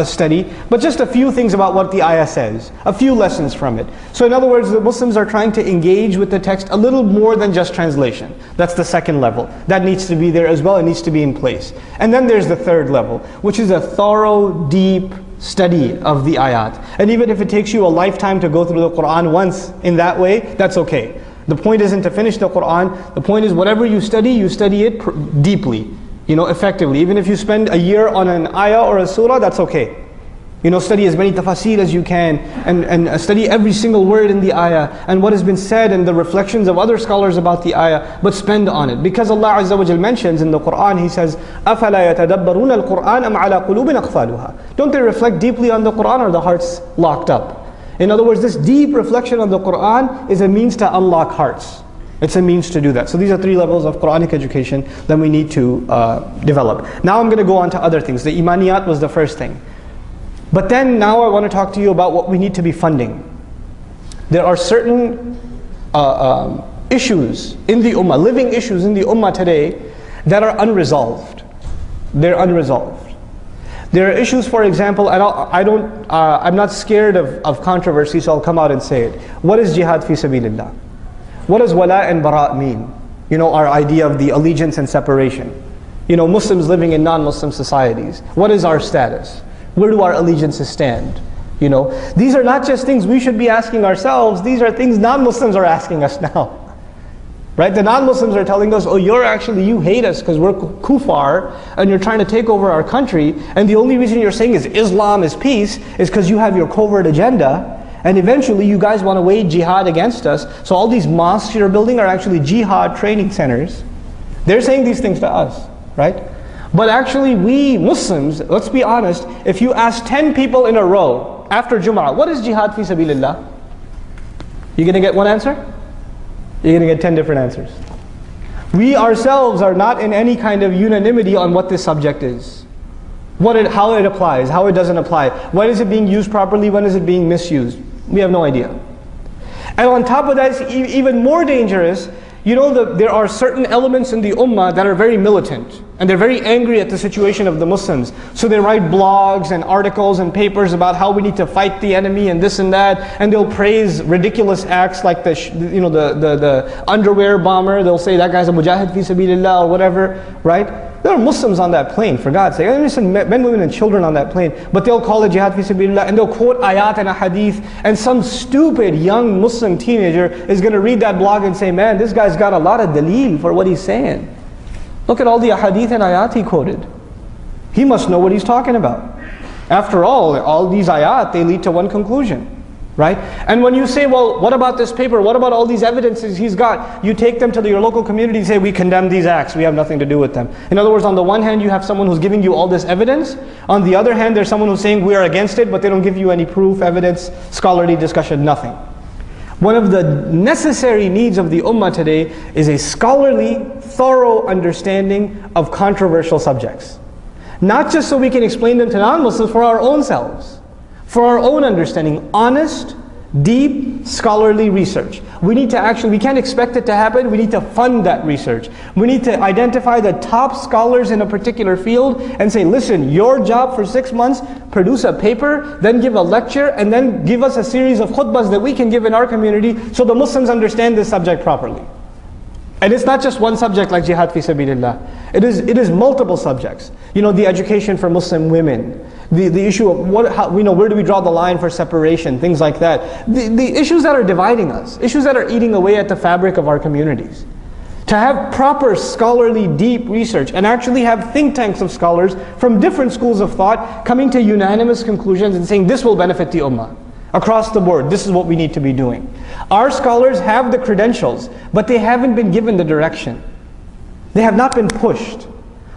[SPEAKER 2] study, but just a few things about what the ayah says, a few lessons from it. So in other words, the Muslims are trying to engage with the text a little more than just translation. That's the second level. That needs to be there as well, it needs to be in place. And then there's the third level, which is a thorough, deep study of the ayat. And even if it takes you a lifetime to go through the Quran once in that way, that's okay. The point isn't to finish the Quran, the point is whatever you study it deeply. Effectively. Even if you spend a year on an ayah or a surah, that's okay. Study as many tafasir as you can, and study every single word in the ayah, and what has been said, and the reflections of other scholars about the ayah, but spend on it. Because Allah Azza wa Jal mentions in the Quran, He says, أَفَلَا يَتَدَبَّرُونَ الْقُرْآنَ أَمْ عَلَى قُلُوبٍ أَقْفَالُهَا. Don't they reflect deeply on the Quran, or the heart's locked up? In other words, this deep reflection on the Quran is a means to unlock hearts. It's a means to do that. So these are three levels of Quranic education that we need to develop. Now I'm going to go on to other things. The imaniyat was the first thing. But then now I want to talk to you about what we need to be funding. There are certain issues in the ummah, living issues in the ummah today that are unresolved. They're unresolved. There are issues, for example, and I'm not scared of controversy, so I'll come out and say it. What is jihad fi sabilillah? What does wala and bara mean? Our idea of the allegiance and separation. Muslims living in non-Muslim societies. What is our status? Where do our allegiances stand? These are not just things we should be asking ourselves, these are things non-Muslims are asking us now. Right? The non-Muslims are telling us, oh, you hate us because we're kuffar and you're trying to take over our country, and the only reason you're saying is Islam is peace is because you have your covert agenda. And eventually you guys want to wage jihad against us. So all these mosques you're building are actually jihad training centers. They're saying these things to us, right? But actually we Muslims, let's be honest, if you ask 10 people in a row after Jum'ah, what is jihad fi sabilillah? You're going to get one answer? You're going to get 10 different answers. We ourselves are not in any kind of unanimity on what this subject is. How it applies, how it doesn't apply. When is it being used properly, when is it being misused? We have no idea. And on top of that, it's even more dangerous. You know, there are certain elements in the ummah that are very militant, and they're very angry at the situation of the Muslims. So they write blogs and articles and papers about how we need to fight the enemy and this and that, and they'll praise ridiculous acts like the underwear bomber. They'll say that guy's a mujahid fi sabilillah or whatever, right? There are Muslims on that plane, for God's sake. There's some men, women, and children on that plane, but they'll call it jihad fi sabilillah, and they'll quote ayat and a hadith, and some stupid young Muslim teenager is going to read that blog and say, man, this guy's got a lot of daleel for what he's saying. Look at all the hadith and ayat he quoted. He must know what he's talking about. After all these ayat, they lead to one conclusion. Right? And when you say, well, what about this paper? What about all these evidences he's got? You take them to your local community and say, we condemn these acts. We have nothing to do with them. In other words, on the one hand, you have someone who's giving you all this evidence. On the other hand, there's someone who's saying we are against it, but they don't give you any proof, evidence, scholarly discussion, nothing. One of the necessary needs of the ummah today is a scholarly, thorough understanding of controversial subjects. Not just so we can explain them to non-Muslims, for our own selves. For our own understanding, honest, deep, scholarly research. We can't expect it to happen, we need to fund that research. We need to identify the top scholars in a particular field and say, listen, your job for 6 months, produce a paper, then give a lecture, and then give us a series of khutbahs that we can give in our community so the Muslims understand this subject properly. And it's not just one subject like jihad fi sabilillah. It is multiple subjects. You know, the education for Muslim women, the issue of where do we draw the line for separation, things like that. The issues that are dividing us, issues that are eating away at the fabric of our communities. To have proper scholarly deep research and actually have think tanks of scholars from different schools of thought coming to unanimous conclusions and saying this will benefit the ummah. Across the board, this is what we need to be doing. Our scholars have the credentials, but they haven't been given the direction. They have not been pushed.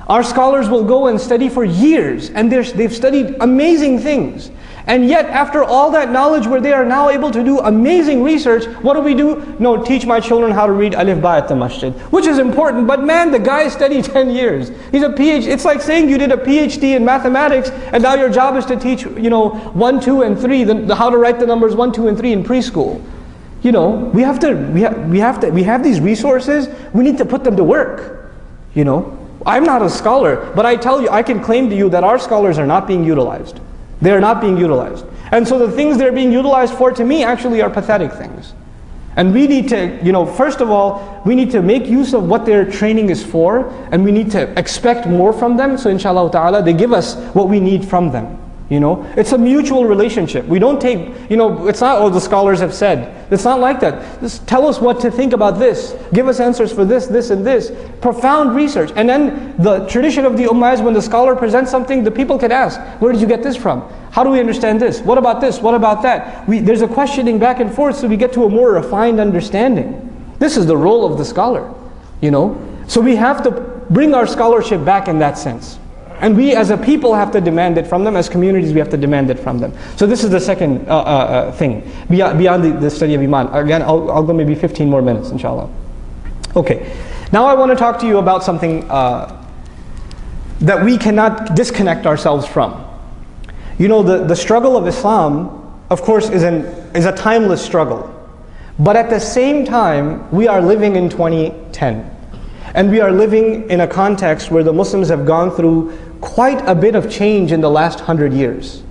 [SPEAKER 2] Our scholars will go and study for years, and they've studied amazing things. And yet, after all that knowledge where they are now able to do amazing research, what do? No, teach my children how to read Alif Ba at the masjid. Which is important, but man, the guy studied 10 years. He's a PhD. It's like saying you did a PhD in mathematics, and now your job is to teach, 1, 2, and 3, how to write the numbers 1, 2, and 3 in preschool. We have these resources, we need to put them to work. I'm not a scholar, but I tell you, I can claim to you that our scholars are not being utilized. They are not being utilized. And so the things they're being utilized for, to me, actually are pathetic things. And we need to, first of all, we need to make use of what their training is for, and we need to expect more from them, so inshallah ta'ala, they give us what we need from them. It's a mutual relationship. We don't take, it's not, the scholars have said. It's not like that. Just tell us what to think about this. Give us answers for this, this, and this. Profound research. And then the tradition of the ummah is when the scholar presents something, the people can ask, where did you get this from? How do we understand this? What about this? What about that? There's a questioning back and forth so we get to a more refined understanding. This is the role of the scholar, So we have to bring our scholarship back in that sense. And we as a people have to demand it from them, as communities we have to demand it from them. So this is the second thing, beyond the study of Iman. Again, I'll go maybe 15 more minutes, inshallah. Okay, now I want to talk to you about something that we cannot disconnect ourselves from. The struggle of Islam, of course, is a timeless struggle. But at the same time, we are living in 2010. And we are living in a context where the Muslims have gone through quite a bit of change in the last 100 years.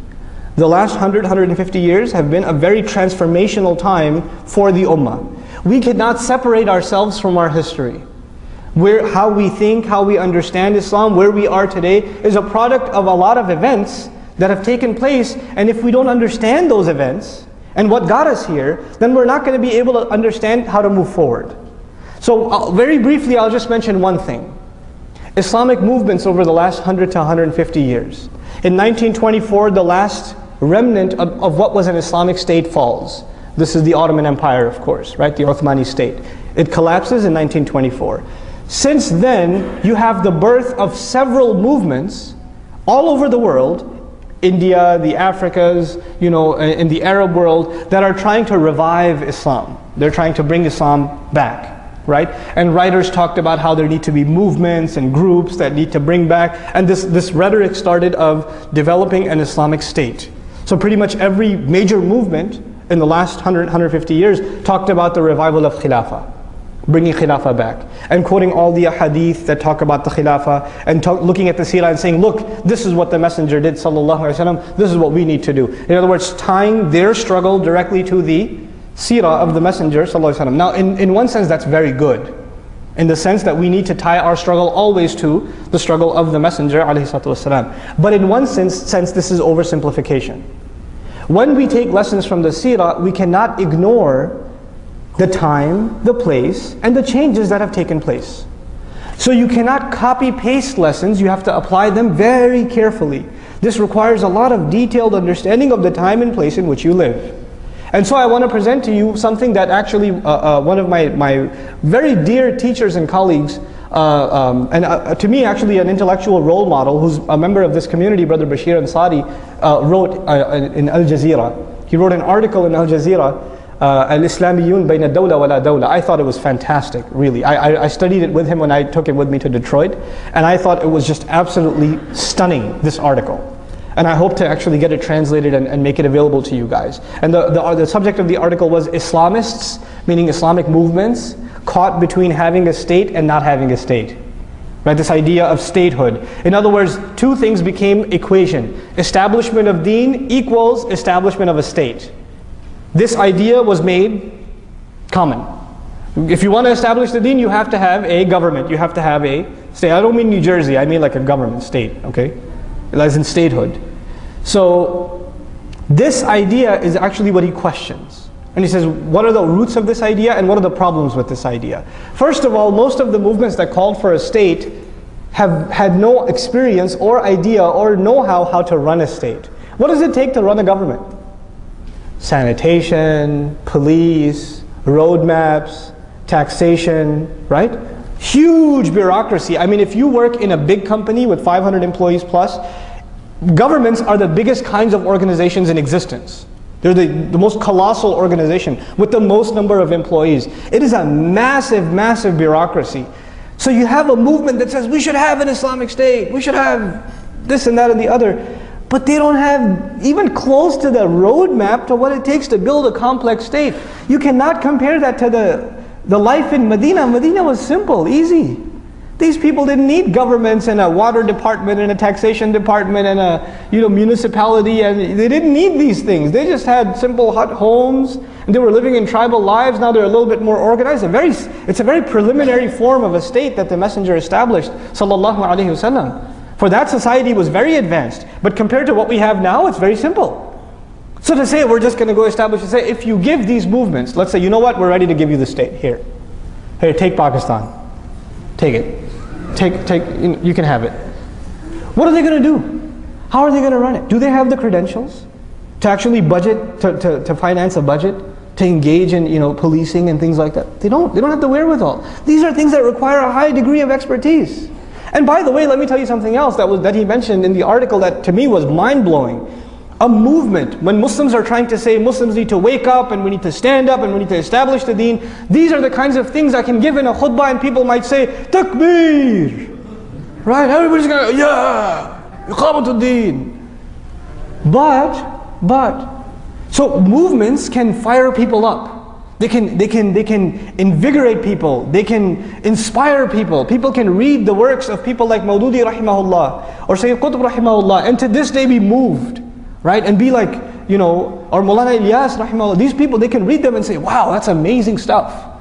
[SPEAKER 2] The last 150 years have been a very transformational time for the ummah. We cannot separate ourselves from our history. How we think, how we understand Islam, where we are today is a product of a lot of events that have taken place. And if we don't understand those events and what got us here, then we're not going to be able to understand how to move forward. So very briefly, I'll just mention one thing. Islamic movements over the last 100 to 150 years. In 1924, the last remnant of what was an Islamic state falls. This is the Ottoman Empire, of course, right? The Ottomani state. It collapses in 1924. Since then, you have the birth of several movements all over the world, India, the Africas, in the Arab world, that are trying to revive Islam. They're trying to bring Islam back. Right? And writers talked about how there need to be movements and groups that need to bring back, and this rhetoric started of developing an Islamic state. So pretty much every major movement in the last 150 years talked about the revival of Khilafah, bringing Khilafah back, and quoting all the hadith that talk about the Khilafah, and looking at the seerah and saying, look, this is what the Messenger did, sallallahu alaihi wasallam, this is what we need to do. In other words, tying their struggle directly to the seerah of the Messenger, sallallahu alaihi wasallam. Now, in one sense, that's very good, in the sense that we need to tie our struggle always to the struggle of the Messenger, alayhi salatu wasalam. But in one sense, this is oversimplification. When we take lessons from the seerah, we cannot ignore the time, the place, and the changes that have taken place. So you cannot copy-paste lessons, you have to apply them very carefully. This requires a lot of detailed understanding of the time and place in which you live. And so I want to present to you something that actually one of my very dear teachers and colleagues, and to me actually an intellectual role model, who's a member of this community, Brother Bashir Ansari, wrote in Al Jazeera. He wrote an article in Al Jazeera, Al-Islamiyun bayna dawla wa la dawla. I thought it was fantastic, really. I studied it with him when I took it with me to Detroit, and I thought it was just absolutely stunning, this article. And I hope to actually get it translated and make it available to you guys. And the subject of the article was Islamists, meaning Islamic movements, caught between having a state and not having a state. Right, this idea of statehood. In other words, two things became equation. Establishment of deen equals establishment of a state. This idea was made common. If you want to establish the deen, you have to have a government. You have to have a state. I don't mean New Jersey, I mean like a government state, okay? As in statehood. So this idea is actually what he questions. And he says, what are the roots of this idea and what are the problems with this idea? First of all, most of the movements that called for a state have had no experience or idea or know-how how to run a state. What does it take to run a government? Sanitation, police, roadmaps, taxation, right? Huge bureaucracy. I mean, if you work in a big company with 500 employees plus, governments are the biggest kinds of organizations in existence. They're the most colossal organization with the most number of employees. It is a massive, massive bureaucracy. So you have a movement that says we should have an Islamic state, we should have this and that and the other, but they don't have even close to the roadmap to what it takes to build a complex state. You cannot compare that to the life in Medina. Medina was simple, easy. These people didn't need governments and a water department and a taxation department and a municipality, and they didn't need these things. They just had simple hut homes and they were living in tribal lives. Now they're a little bit more organized. It's a very preliminary form of a state that the Messenger established, sallallahu alaihi wasallam. For that society was very advanced, but compared to what we have now, it's very simple. So to say we're just going to go establish, say if you give these movements, let's say, you know what, we're ready to give you the state, here, take Pakistan, take it. You can have it. What are they going to do? How are they going to run it? Do they have the credentials to actually budget, to finance a budget, to engage in policing and things like that? They don't have the wherewithal. These are things that require a high degree of expertise. And by the way, let me tell you something else that he mentioned in the article that to me was mind-blowing. A movement, when Muslims are trying to say Muslims need to wake up and we need to stand up and we need to establish the deen, these are the kinds of things I can give in a khutbah and people might say, Takbir! Right? Everybody's going to, yeah! Iqamatul deen! But, so movements can fire people up. They can invigorate people. They can inspire people. People can read the works of people like Maududi rahimahullah or Sayyid Qutb rahimahullah and to this day be moved, right? And be like, or Maulana Ilyas rahimahullah. These people, they can read them and say, wow, that's amazing stuff.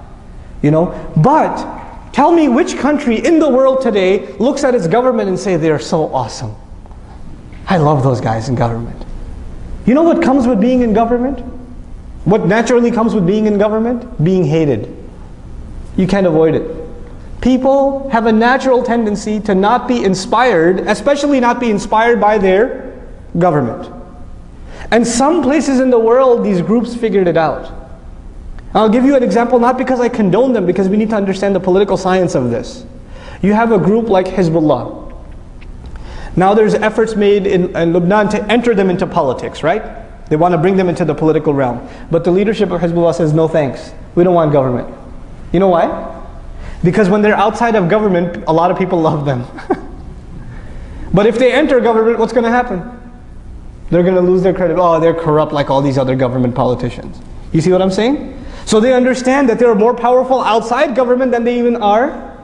[SPEAKER 2] But tell me which country in the world today looks at its government and say they are so awesome. I love those guys in government. You know what comes with being in government? What naturally comes with being in government? Being hated. You can't avoid it. People have a natural tendency to not be inspired, especially not be inspired by their government. And some places in the world, these groups figured it out. I'll give you an example, not because I condone them, because we need to understand the political science of this. You have a group like Hezbollah. Now there's efforts made in Lebanon to enter them into politics, right? They want to bring them into the political realm. But the leadership of Hezbollah says, no thanks, we don't want government. You know why? Because when they're outside of government, a lot of people love them. But if they enter government, what's going to happen? They're going to lose their credit. Oh, they're corrupt like all these other government politicians. You see what I'm saying? So they understand that they're more powerful outside government than they even are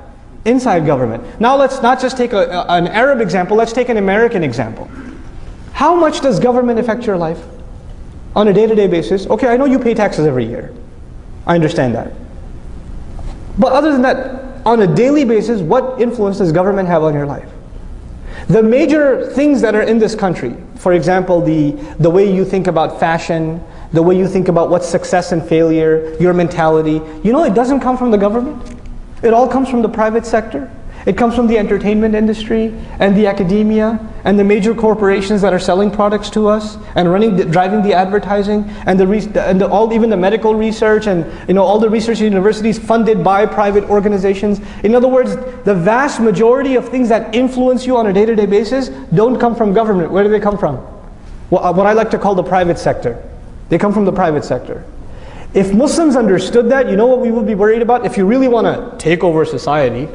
[SPEAKER 2] inside government. Now let's not just take an Arab example, let's take an American example. How much does government affect your life on a day-to-day basis? Okay, I know you pay taxes every year. I understand that. But other than that, on a daily basis, what influence does government have on your life? The major things that are in this country, for example, the way you think about fashion, the way you think about what's success and failure, your mentality, you know, it doesn't come from the government. It all comes from the private sector. It comes from the entertainment industry and the academia and the major corporations that are selling products to us and driving the advertising and even the medical research and all the research universities funded by private organizations. In other words, the vast majority of things that influence you on a day-to-day basis don't come from government. Where do they come from? What I like to call the private sector. They come from the private sector. If Muslims understood that, you know what we would be worried about? If you really want to take over society,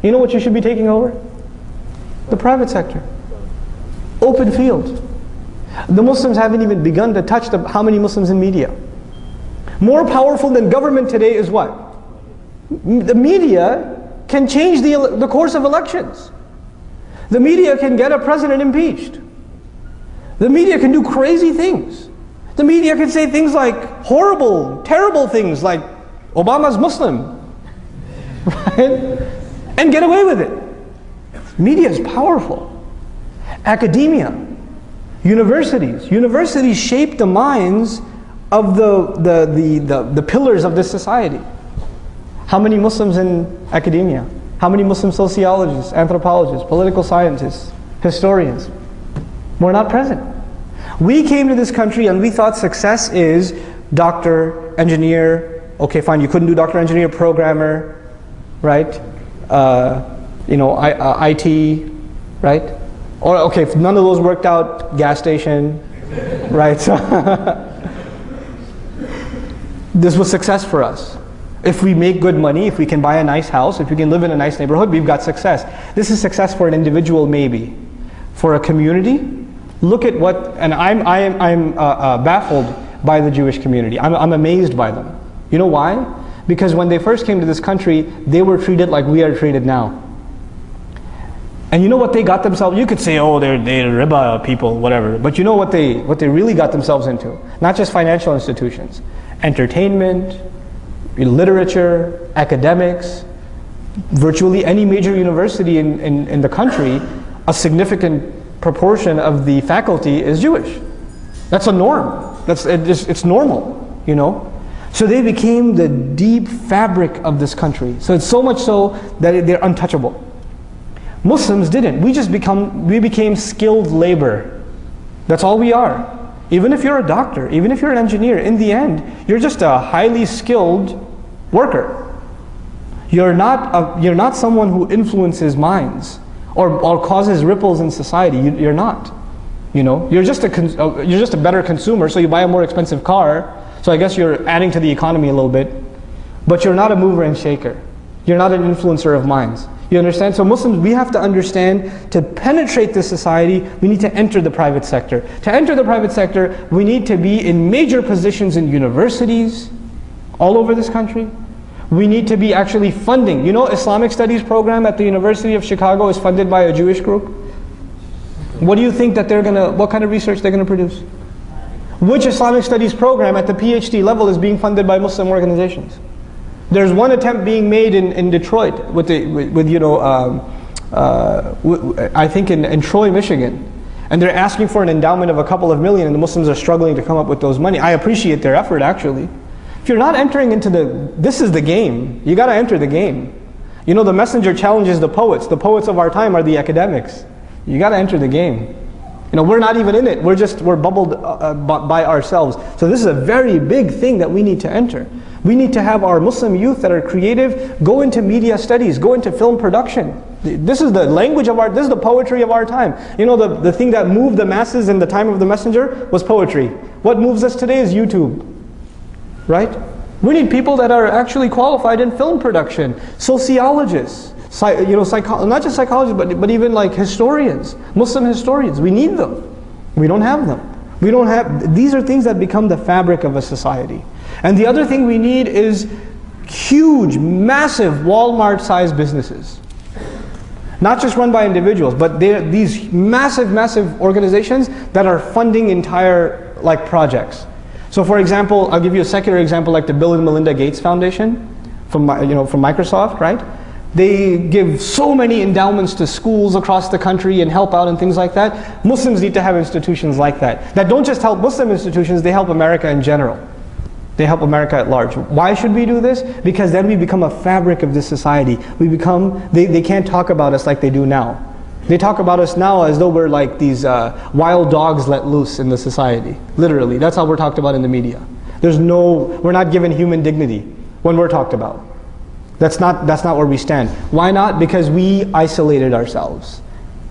[SPEAKER 2] you know what you should be taking over? The private sector. Open field. The Muslims haven't even begun to touch how many Muslims in media. More powerful than government today is what? The media can change the course of elections. The media can get a president impeached. The media can do crazy things. The media can say things like horrible, terrible things like Obama's Muslim. Right? And get away with it. Media is powerful. Academia, universities shape the minds of the pillars of this society. How many Muslims in academia? How many Muslim sociologists, anthropologists, political scientists, historians? We're not present. We came to this country and we thought success is doctor, engineer. Okay, fine, you couldn't do doctor, engineer, programmer, right? IT, right? Or okay, if none of those worked out, gas station, right? So this was success for us. If we make good money, if we can buy a nice house, if we can live in a nice neighborhood, we've got success. This is success for an individual, maybe. For a community, look at what, and I'm baffled by the Jewish community. I'm amazed by them. You know why? Because when they first came to this country, they were treated like we are treated now. And you know what they got themselves? You could say, oh, they're riba people, whatever. But you know what they really got themselves into? Not just financial institutions. Entertainment, literature, academics, virtually any major university in the country, a significant proportion of the faculty is Jewish. That's a norm. It's normal, you know. So they became the deep fabric of this country. So it's so much so that they're untouchable. Muslims didn't. We became skilled labor. That's all we are. Even if you're a doctor, even if you're an engineer, in the end, you're just a highly skilled worker. You're not someone who influences minds or causes ripples in society. You're not. You know, you're just a better consumer. So you buy a more expensive car. So I guess you're adding to the economy a little bit, but you're not a mover and shaker. You're not an influencer of minds. You understand? So Muslims, we have to understand, to penetrate this society, we need to enter the private sector. To enter the private sector, we need to be in major positions in universities all over this country. We need to be actually funding. You know, Islamic Studies program at the University of Chicago is funded by a Jewish group. What do you think that what kind of research they're going to produce? Which Islamic Studies program at the PhD level is being funded by Muslim organizations? There's one attempt being made in Detroit I think in Troy, Michigan. And they're asking for an endowment of a couple of million, and the Muslims are struggling to come up with those money. I appreciate their effort, actually. If you're not entering into this is the game. You got to enter the game. You know, the messenger challenges the poets. The poets of our time are the academics. You got to enter the game. You know, we're not even in it. We're bubbled by ourselves. So this is a very big thing that we need to enter. We need to have our Muslim youth that are creative go into media studies, go into film production. This is the language of this is the poetry of our time. You know, the thing that moved the masses in the time of the messenger was poetry. What moves us today is YouTube, right? We need people that are actually qualified in film production, sociologists, not just psychologists, but even like historians, Muslim historians. We need them. We don't have them. We don't have, these are things that become the fabric of a society. And the other thing we need is huge, massive Walmart-sized businesses. Not just run by individuals, but they're these massive organizations that are funding entire projects. So for example, I'll give you a secular example like the Bill and Melinda Gates Foundation from Microsoft, right? They give so many endowments to schools across the country and help out and things like that. Muslims need to have institutions like that. That don't just help Muslim institutions, they help America in general. They help America at large. Why should we do this? Because then we become a fabric of this society. We become, they can't talk about us like they do now. They talk about us now as though we're like these wild dogs let loose in the society. Literally, that's how we're talked about in the media. We're not given human dignity when we're talked about. That's not where we stand. Why not? Because we isolated ourselves.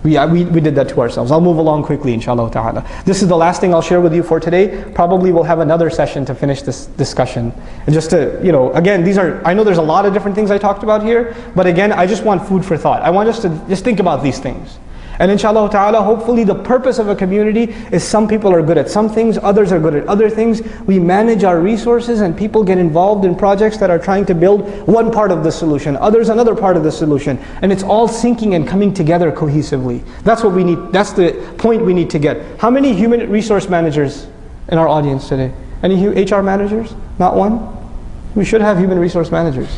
[SPEAKER 2] We did that to ourselves. I'll move along quickly, inshallah ta'ala. This is the last thing I'll share with you for today. Probably we'll have another session to finish this discussion. And just to, again, I know there's a lot of different things I talked about here, but again, I just want food for thought. I want us to just think about these things. And inshallah ta'ala, hopefully the purpose of a community is some people are good at some things, others are good at other things. We manage our resources and people get involved in projects that are trying to build one part of the solution, others another part of the solution. And it's all syncing and coming together cohesively. That's what we need, that's the point we need to get. How many human resource managers in our audience today? Any HR managers? Not one? We should have human resource managers.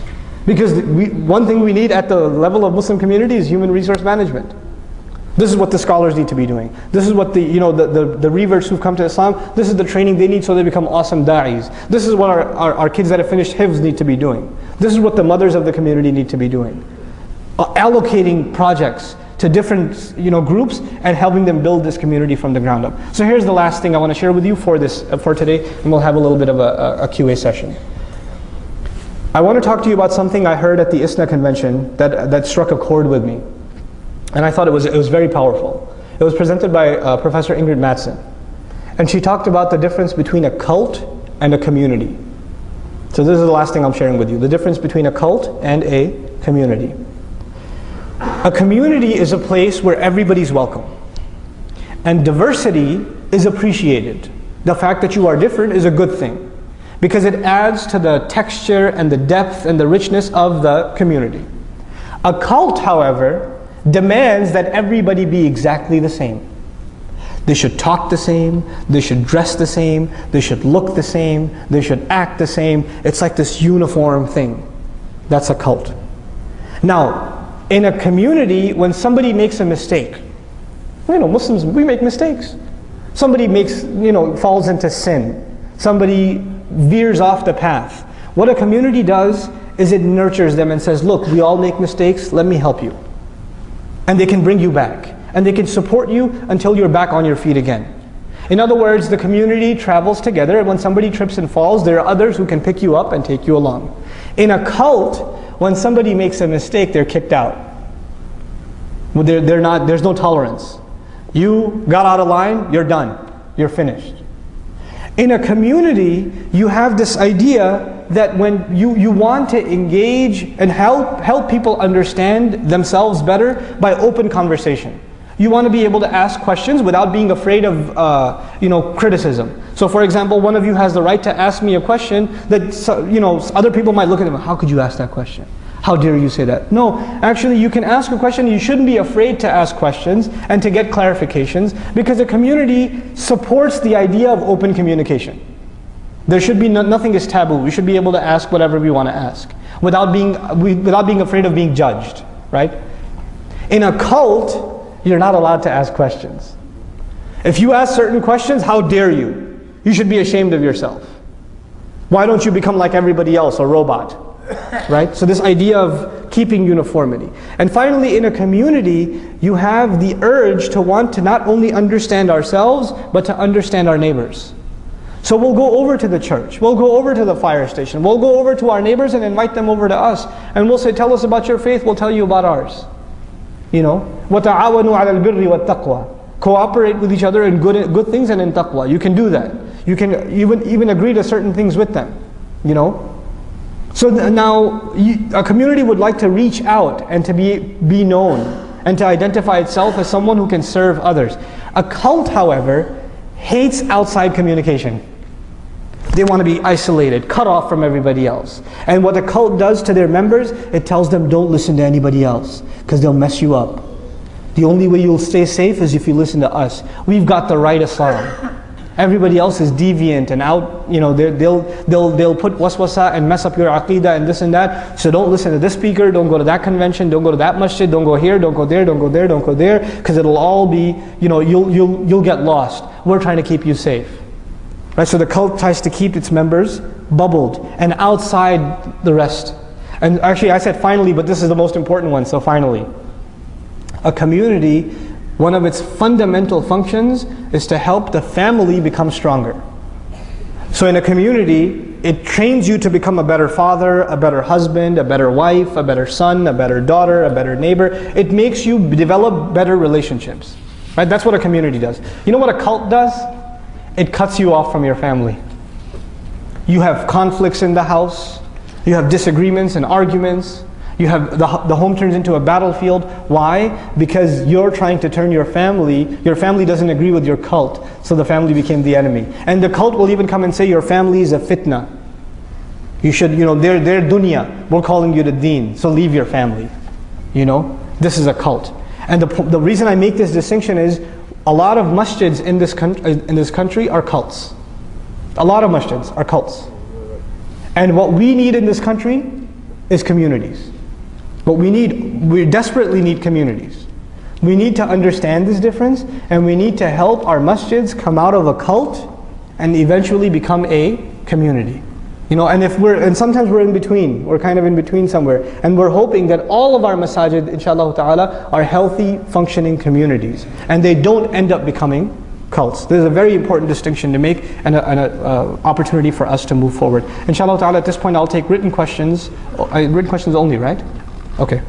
[SPEAKER 2] Because one thing we need at the level of Muslim community is human resource management. This is what the scholars need to be doing. This is what the reverts who've come to Islam, this is the training they need so they become awesome da'is. This is what our kids that have finished hifz need to be doing. This is what the mothers of the community need to be doing. Allocating projects to different groups and helping them build this community from the ground up. So here's the last thing I want to share with you for today, and we'll have a little bit of a QA session. I want to talk to you about something I heard at the ISNA convention that struck a chord with me. And I thought it was very powerful. It was presented by Professor Ingrid Mattson. And she talked about the difference between a cult and a community. So this is the last thing I'm sharing with you. The difference between a cult and a community. A community is a place where everybody's welcome. And diversity is appreciated. The fact that you are different is a good thing. Because it adds to the texture and the depth and the richness of the community. A cult, however, demands that everybody be exactly the same. They should talk the same, they should dress the same, they should look the same, they should act the same. It's like this uniform thing. That's a cult. Now, in a community, when somebody makes a mistake, Muslims, we make mistakes. Somebody falls into sin. Somebody veers off the path. What a community does is it nurtures them and says, look, we all make mistakes, let me help you. And they can bring you back. And they can support you until you're back on your feet again. In other words, the community travels together, and when somebody trips and falls, there are others who can pick you up and take you along. In a cult, when somebody makes a mistake, they're kicked out. There's no tolerance. You got out of line, you're done. You're finished. In a community, you have this idea that when you want to engage and help people understand themselves better by open conversation. You want to be able to ask questions without being afraid of criticism. So for example, one of you has the right to ask me a question that other people might look at them, how could you ask that question? How dare you say that? No, actually you can ask a question. You shouldn't be afraid to ask questions and to get clarifications, because a community supports the idea of open communication. There should be nothing is taboo. We should be able to ask whatever we want to ask without being afraid of being judged, right? In a cult, you're not allowed to ask questions. If you ask certain questions, how dare you? You should be ashamed of yourself. Why don't you become like everybody else, a robot? Right? So this idea of keeping uniformity. And finally, in a community, you have the urge to want to not only understand ourselves, but to understand our neighbors. So we'll go over to the church, we'll go over to the fire station, we'll go over to our neighbors and invite them over to us. And we'll say, tell us about your faith, we'll tell you about ours. وَتَعَاوَنُوا عَلَى الْبِرِّ وَالتَّقْوَى. Cooperate with each other in good things and in taqwa. You can do that. You can even agree to certain things with them. So now, a community would like to reach out and to be known and to identify itself as someone who can serve others. A cult, however, hates outside communication. They want to be isolated, cut off from everybody else. And what the cult does to their members, it tells them don't listen to anybody else because they'll mess you up. The only way you'll stay safe is if you listen to us. We've got the right Islam. Everybody else is deviant and out, they'll put waswasa and mess up your aqidah and this and that. So don't listen to this speaker, don't go to that convention, don't go to that masjid, don't go here, don't go there, don't go there, don't go there, because it'll all be, you'll get lost. We're trying to keep you safe. Right? So the cult tries to keep its members bubbled and outside the rest. And actually I said finally, but this is the most important one, so finally. A community, one of its fundamental functions is to help the family become stronger. So in a community, it trains you to become a better father, a better husband, a better wife, a better son, a better daughter, a better neighbor. It makes you develop better relationships. Right? That's what a community does. You know what a cult does? It cuts you off from your family. You have conflicts in the house. You have disagreements and arguments. You have the home turns into a battlefield. Why? Because you're trying to turn your family doesn't agree with your cult, so the family became the enemy. And the cult will even come and say your family is a fitna. You should, they're dunya. We're calling you to deen, so leave your family. This is a cult. And the reason I make this distinction is a lot of masjids in this country are cults. A lot of masjids are cults. And what we need in this country is communities. We desperately need communities. We need to understand this difference, and we need to help our masjids come out of a cult and eventually become a community. And sometimes we're in between. We're kind of in between somewhere. And we're hoping that all of our masajid, inshallah ta'ala, are healthy, functioning communities. And they don't end up becoming cults. There's a very important distinction to make and an opportunity for us to move forward. Inshallah ta'ala, at this point I'll take written questions. Written questions only, right? Okay.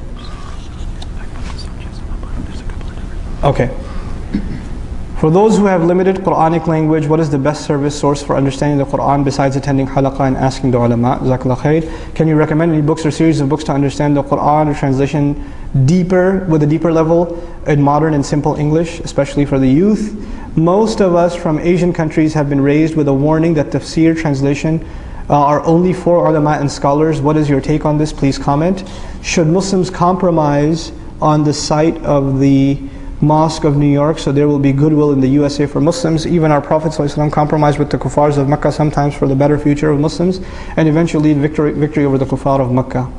[SPEAKER 2] Okay. For those who have limited Quranic language, what is the best service source for understanding the Quran besides attending halaqah and asking the ulama? Jazakallah khair. Can you recommend any books or series of books to understand the Quran or translation with a deeper level in modern and simple English, especially for the youth? Most of us from Asian countries have been raised with a warning that tafsir translation are only for ulama and scholars. What is your take on this? Please comment. Should Muslims compromise on the site of the Mosque of New York so there will be goodwill in the USA for Muslims? Even our Prophet ﷺ compromised with the kuffars of Mecca sometimes for the better future of Muslims and eventually victory over the kuffar of Mecca.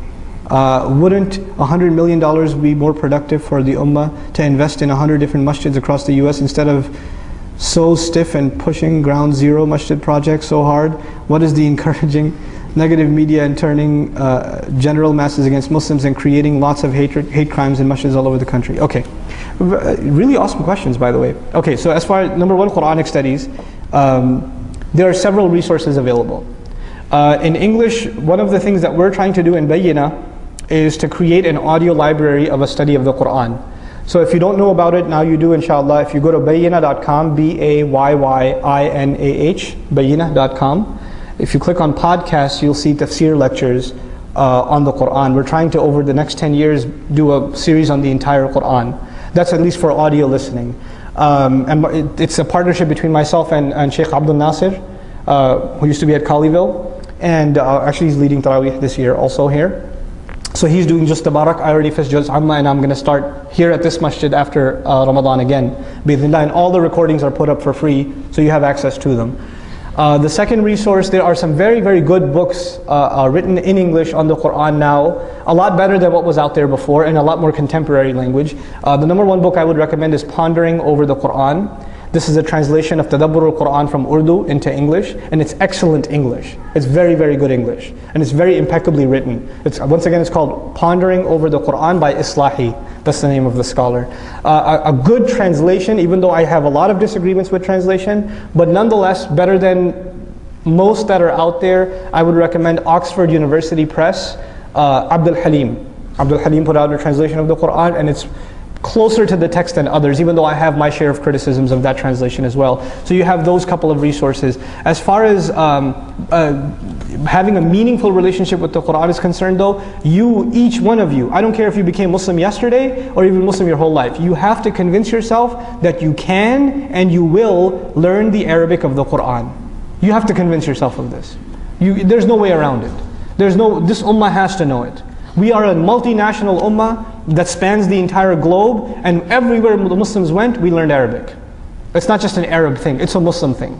[SPEAKER 2] Wouldn't $100 million be more productive for the ummah to invest in 100 different masjids across the US instead of so stiff and pushing ground zero masjid projects so hard? What is the encouraging negative media and turning general masses against Muslims and creating lots of hate crimes in masjids all over the country? Okay, really awesome questions, by the way. Okay, so as far as number one, Quranic studies, there are several resources available. In English, one of the things that we're trying to do in Bayyinah is to create an audio library of a study of the Quran. So if you don't know about it, now you do, inshallah. If you go to bayyinah.com, B-A-Y-Y-I-N-A-H, bayyinah.com. If you click on podcasts, you'll see tafsir lectures on the Quran. We're trying to, over the next 10 years, do a series on the entire Quran. That's at least for audio listening. And it's a partnership between myself and Sheikh Abdul Nasir, who used to be at Colleyville. And actually he's leading Taraweeh this year also here. So he's doing just Tabarak. I already finished Juz Amma, and I'm going to start here at this masjid after Ramadan again. Bi-idhnillah. And all the recordings are put up for free, so you have access to them. The second resource, there are some very, very good books written in English on the Quran now, a lot better than what was out there before, and a lot more contemporary language. The number one book I would recommend is Pondering Over the Quran. This is a translation of Tadabbur al-Quran from Urdu into English, and it's excellent English. It's very, very good English, and it's very impeccably written. Once again, it's called Pondering Over the Quran by Islahi. That's the name of the scholar. A good translation, even though I have a lot of disagreements with translation, but nonetheless better than most that are out there. I would recommend Oxford University Press, Abdul Halim. Abdul Halim put out a translation of the Quran, and it's closer to the text than others, even though I have my share of criticisms of that translation as well. So you have those couple of resources. As far as having a meaningful relationship with the Quran is concerned though, each one of you, I don't care if you became Muslim yesterday or even Muslim your whole life, you have to convince yourself that you can and you will learn the Arabic of the Quran. You have to convince yourself of this. There's no way around it. This ummah has to know it. We are a multinational ummah that spans the entire globe, and everywhere the Muslims went, we learned Arabic. It's not just an Arab thing, it's a Muslim thing.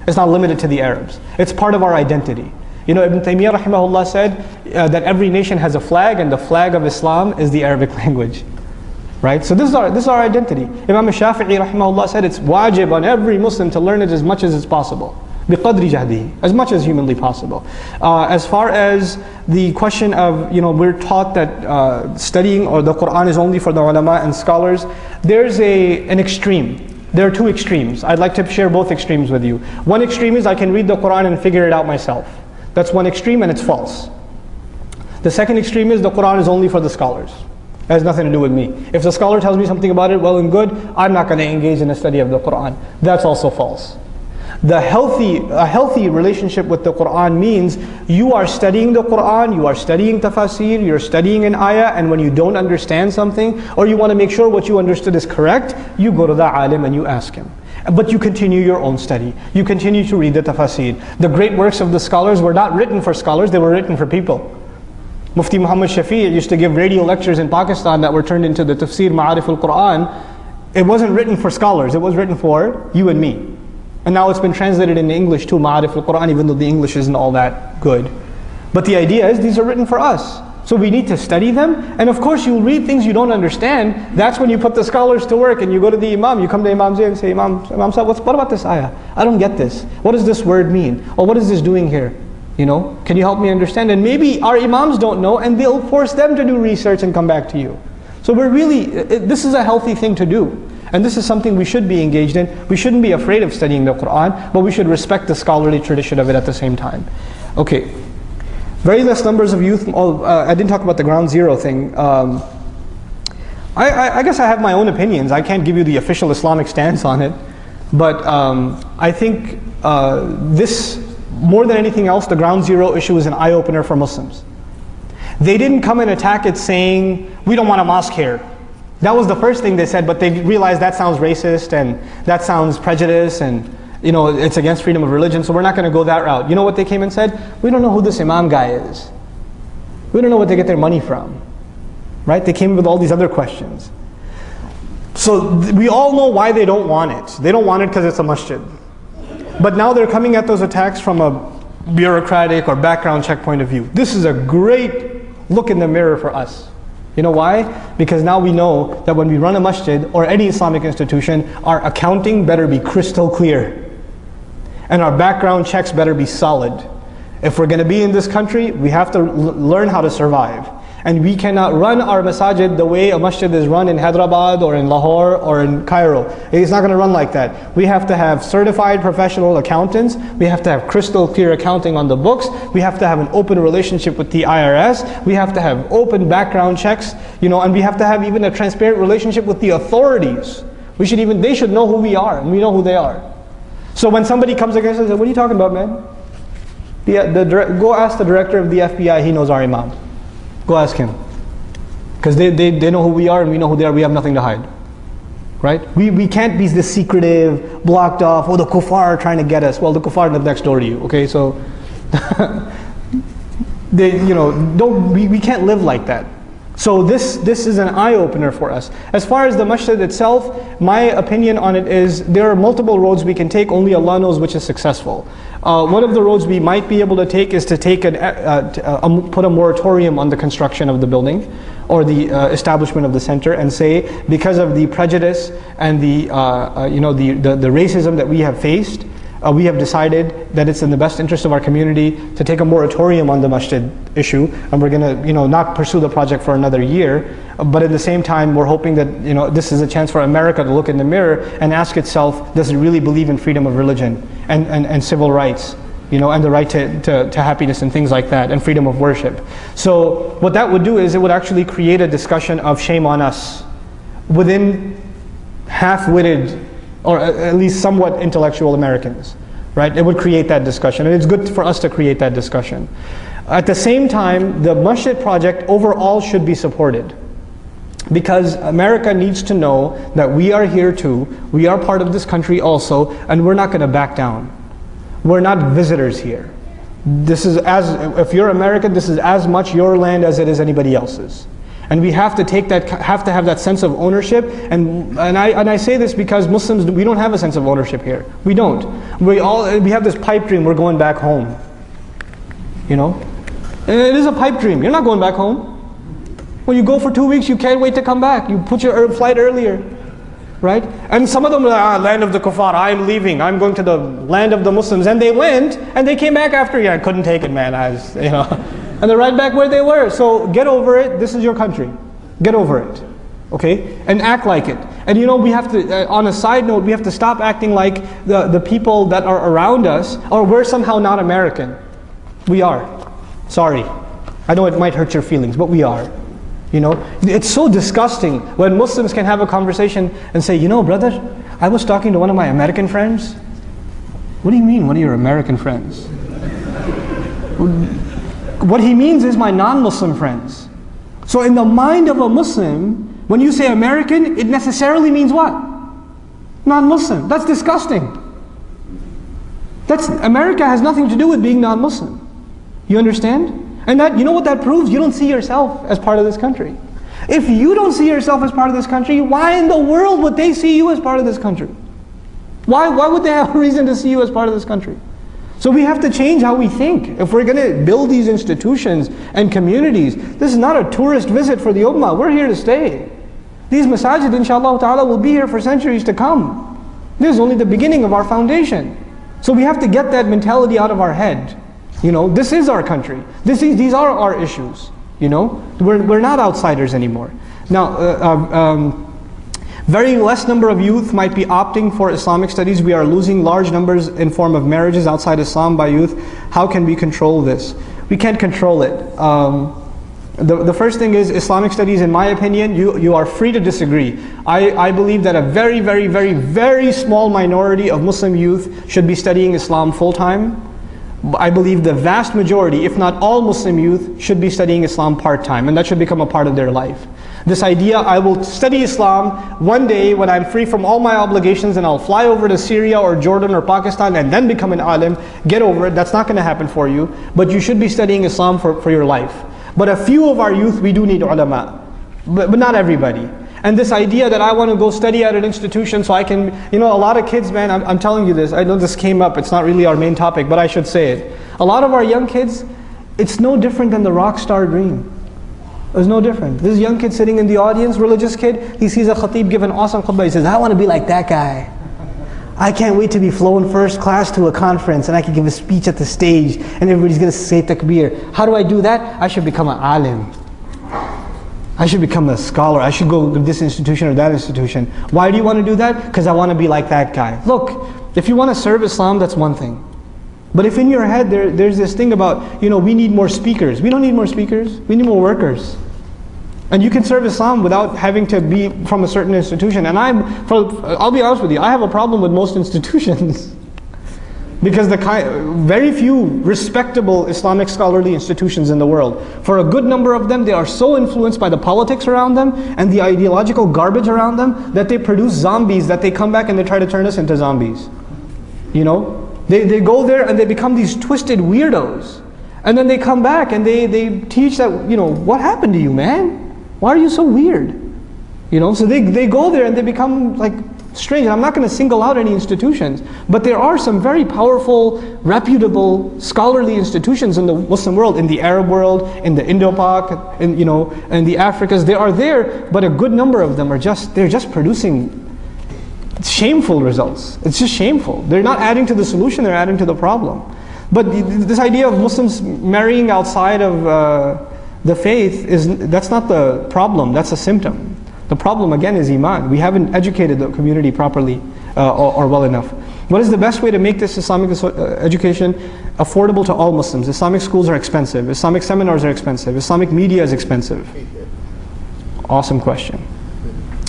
[SPEAKER 2] It's not limited to the Arabs. It's part of our identity. You know, Ibn Taymiyyah rahimahullah said that every nation has a flag, and the flag of Islam is the Arabic language. Right? So this is our identity. Imam Shafi'i rahimahullah said it's wajib on every Muslim to learn it as much as it's possible. بِقَدْرِ جَهْدِهِ, as much as humanly possible. As far as the question of, we're taught that studying or the Quran is only for the ulama and scholars, there's an extreme. There are two extremes. I'd like to share both extremes with you. One extreme is I can read the Quran and figure it out myself. That's one extreme, and it's false. The second extreme is the Quran is only for the scholars. It has nothing to do with me. If the scholar tells me something about it, well and good, I'm not going to engage in a study of the Quran. That's also false. A healthy relationship with the Quran means you are studying the Quran, you are studying tafasir, you're studying an ayah, and when you don't understand something, or you want to make sure what you understood is correct, you go to the alim and you ask him. But you continue your own study. You continue to read the tafasir. The great works of the scholars were not written for scholars, they were written for people. Mufti Muhammad Shafi used to give radio lectures in Pakistan that were turned into the Tafsir Ma'arif al-Quran. It wasn't written for scholars, it was written for you and me. And now it's been translated into English too, Ma'arif al-Quran, even though the English isn't all that good. But the idea is these are written for us. So we need to study them. And of course you'll read things you don't understand. That's when you put the scholars to work and you go to the Imam. You come to Imam Zayd and say, Imam Sahib, what about this ayah? I don't get this. What does this word mean? Or what is this doing here? Can you help me understand? And maybe our Imams don't know and they'll force them to do research and come back to you. So this is a healthy thing to do. And this is something we should be engaged in. We shouldn't be afraid of studying the Quran, but we should respect the scholarly tradition of it at the same time. Okay. Very less numbers of youth. I didn't talk about the ground zero thing. I guess I have my own opinions. I can't give you the official Islamic stance on it. But I think this, more than anything else, the ground zero issue is an eye-opener for Muslims. They didn't come and attack it saying, we don't want a mosque here. That was the first thing they said, but they realized that sounds racist and that sounds prejudice and it's against freedom of religion, so we're not going to go that route. You know what they came and said? We don't know who this Imam guy is. We don't know what they get their money from. Right? They came with all these other questions. So we all know why they don't want it. They don't want it because it's a masjid. But now they're coming at those attacks from a bureaucratic or background check point of view. This is a great look in the mirror for us. You know why? Because now we know that when we run a masjid or any Islamic institution, our accounting better be crystal clear. And our background checks better be solid. If we're going to be in this country, we have to learn how to survive. And we cannot run our masajid the way a masjid is run in Hyderabad or in Lahore or in Cairo. It's not going to run like that. We have to have certified professional accountants. We have to have crystal clear accounting on the books. We have to have an open relationship with the IRS. We have to have open background checks, and we have to have even a transparent relationship with the authorities. They should know who we are and we know who they are. So when somebody comes against us and says, what are you talking about, man? Go ask the director of the FBI, he knows our Imam. Go ask him. Because they know who we are and we know who they are, we have nothing to hide. Right? We can't be this secretive, blocked off, the kuffar are trying to get us. Well, the kuffar live next door to you, okay? So, we can't live like that. So this is an eye-opener for us. As far as the masjid itself, my opinion on it is there are multiple roads we can take, only Allah knows which is successful. One of the roads we might be able to take is to put a moratorium on the construction of the building or the establishment of the center and say, because of the prejudice and the racism that we have faced, we have decided that it's in the best interest of our community to take a moratorium on the masjid issue, and we're going to not pursue the project for another year. But at the same time, we're hoping that this is a chance for America to look in the mirror and ask itself, does it really believe in freedom of religion and civil rights, and the right to happiness and things like that, and freedom of worship. So what that would do is it would actually create a discussion of shame on us. within half-witted, or at least somewhat intellectual Americans, right? It would create that discussion, and it's good for us to create that discussion. At the same time, the Masjid project overall should be supported, because America needs to know that we are here too, we are part of this country also, and we're not going to back down. We're not visitors here. This is if you're American, this is as much your land as it is anybody else's. And we have to have that sense of ownership. And I say this because Muslims, we don't have a sense of ownership here. We don't. We have this pipe dream, we're going back home. You know? And it is a pipe dream. You're not going back home. When you go for 2 weeks, you can't wait to come back. You put your flight earlier. Right? And some of them are, land of the kuffar, I'm leaving, I'm going to the land of the Muslims. And they went, and they came back after, I couldn't take it, man. And they're right back where they were. So get over it. This is your country. Get over it. Okay? And act like it. And we have to, on a side note, we have to stop acting like the people that are around us, or we're somehow not American. We are. Sorry. I know it might hurt your feelings, but we are. It's so disgusting when Muslims can have a conversation and say, brother, I was talking to one of my American friends. What do you mean, one of your American friends? What he means is my non-Muslim friends. So in the mind of a Muslim, when you say American, it necessarily means what? Non-Muslim. That's disgusting. America has nothing to do with being non-Muslim. You understand? And that, you know what that proves? You don't see yourself as part of this country. If you don't see yourself as part of this country, why in the world would they see you as part of this country? Why would they have a reason to see you as part of this country? So we have to change how we think. If we're going to build these institutions and communities, this is not a tourist visit for the ummah. We're here to stay. These masajid, inshallah ta'ala, will be here for centuries to come. This is only the beginning of our foundation. So we have to get that mentality out of our head. This is our country. These are our issues. We're not outsiders anymore. Now, very less number of youth might be opting for Islamic studies. We are losing large numbers in form of marriages outside Islam by youth. How can we control this? We can't control it. The first thing is Islamic studies, in my opinion, you are free to disagree. I believe that a very, very, very, very small minority of Muslim youth should be studying Islam full-time. I believe the vast majority, if not all Muslim youth, should be studying Islam part-time, and that should become a part of their life. This idea, I will study Islam one day when I'm free from all my obligations and I'll fly over to Syria or Jordan or Pakistan and then become an alim, get over it. That's not going to happen for you. But you should be studying Islam for your life. But a few of our youth, we do need ulama, but not everybody. And this idea that I want to go study at an institution so I can, a lot of kids, man, I'm telling you this, I know this came up, it's not really our main topic, but I should say it. A lot of our young kids, it's no different than the rock star dream. It's no different. This young kid sitting in the audience, religious kid, he sees a khatib give an awesome khutbah, he says, I want to be like that guy. I can't wait to be flown first class to a conference and I can give a speech at the stage and everybody's going to say takbir. How do I do that? I should become an alim. I should become a scholar. I should go to this institution or that institution. Why do you want to do that? Because I want to be like that guy. Look, if you want to serve Islam, that's one thing. But if in your head there's this thing about, we need more speakers. We don't need more speakers. We need more workers. And you can serve Islam without having to be from a certain institution. And I'll be honest with you, I have a problem with most institutions. Because very few respectable Islamic scholarly institutions in the world, for a good number of them, they are so influenced by the politics around them and the ideological garbage around them that they produce zombies, that they come back and they try to turn us into zombies. They go there and they become these twisted weirdos. And then they come back and they teach that, what happened to you, man? Why are you so weird? So they go there and they become like strange. I'm not going to single out any institutions, but there are some very powerful, reputable, scholarly institutions in the Muslim world, in the Arab world, in the Indo-Pak, in the Africas. They are there, but a good number of them they're just producing shameful results. It's just shameful. They're not adding to the solution, they're adding to the problem. But this idea of Muslims marrying outside of the faith, that's not the problem, that's a symptom. The problem again is iman. We haven't educated the community properly or well enough. What is the best way to make this Islamic education affordable to all Muslims? Islamic schools are expensive. Islamic seminars are expensive. Islamic media is expensive. Awesome question.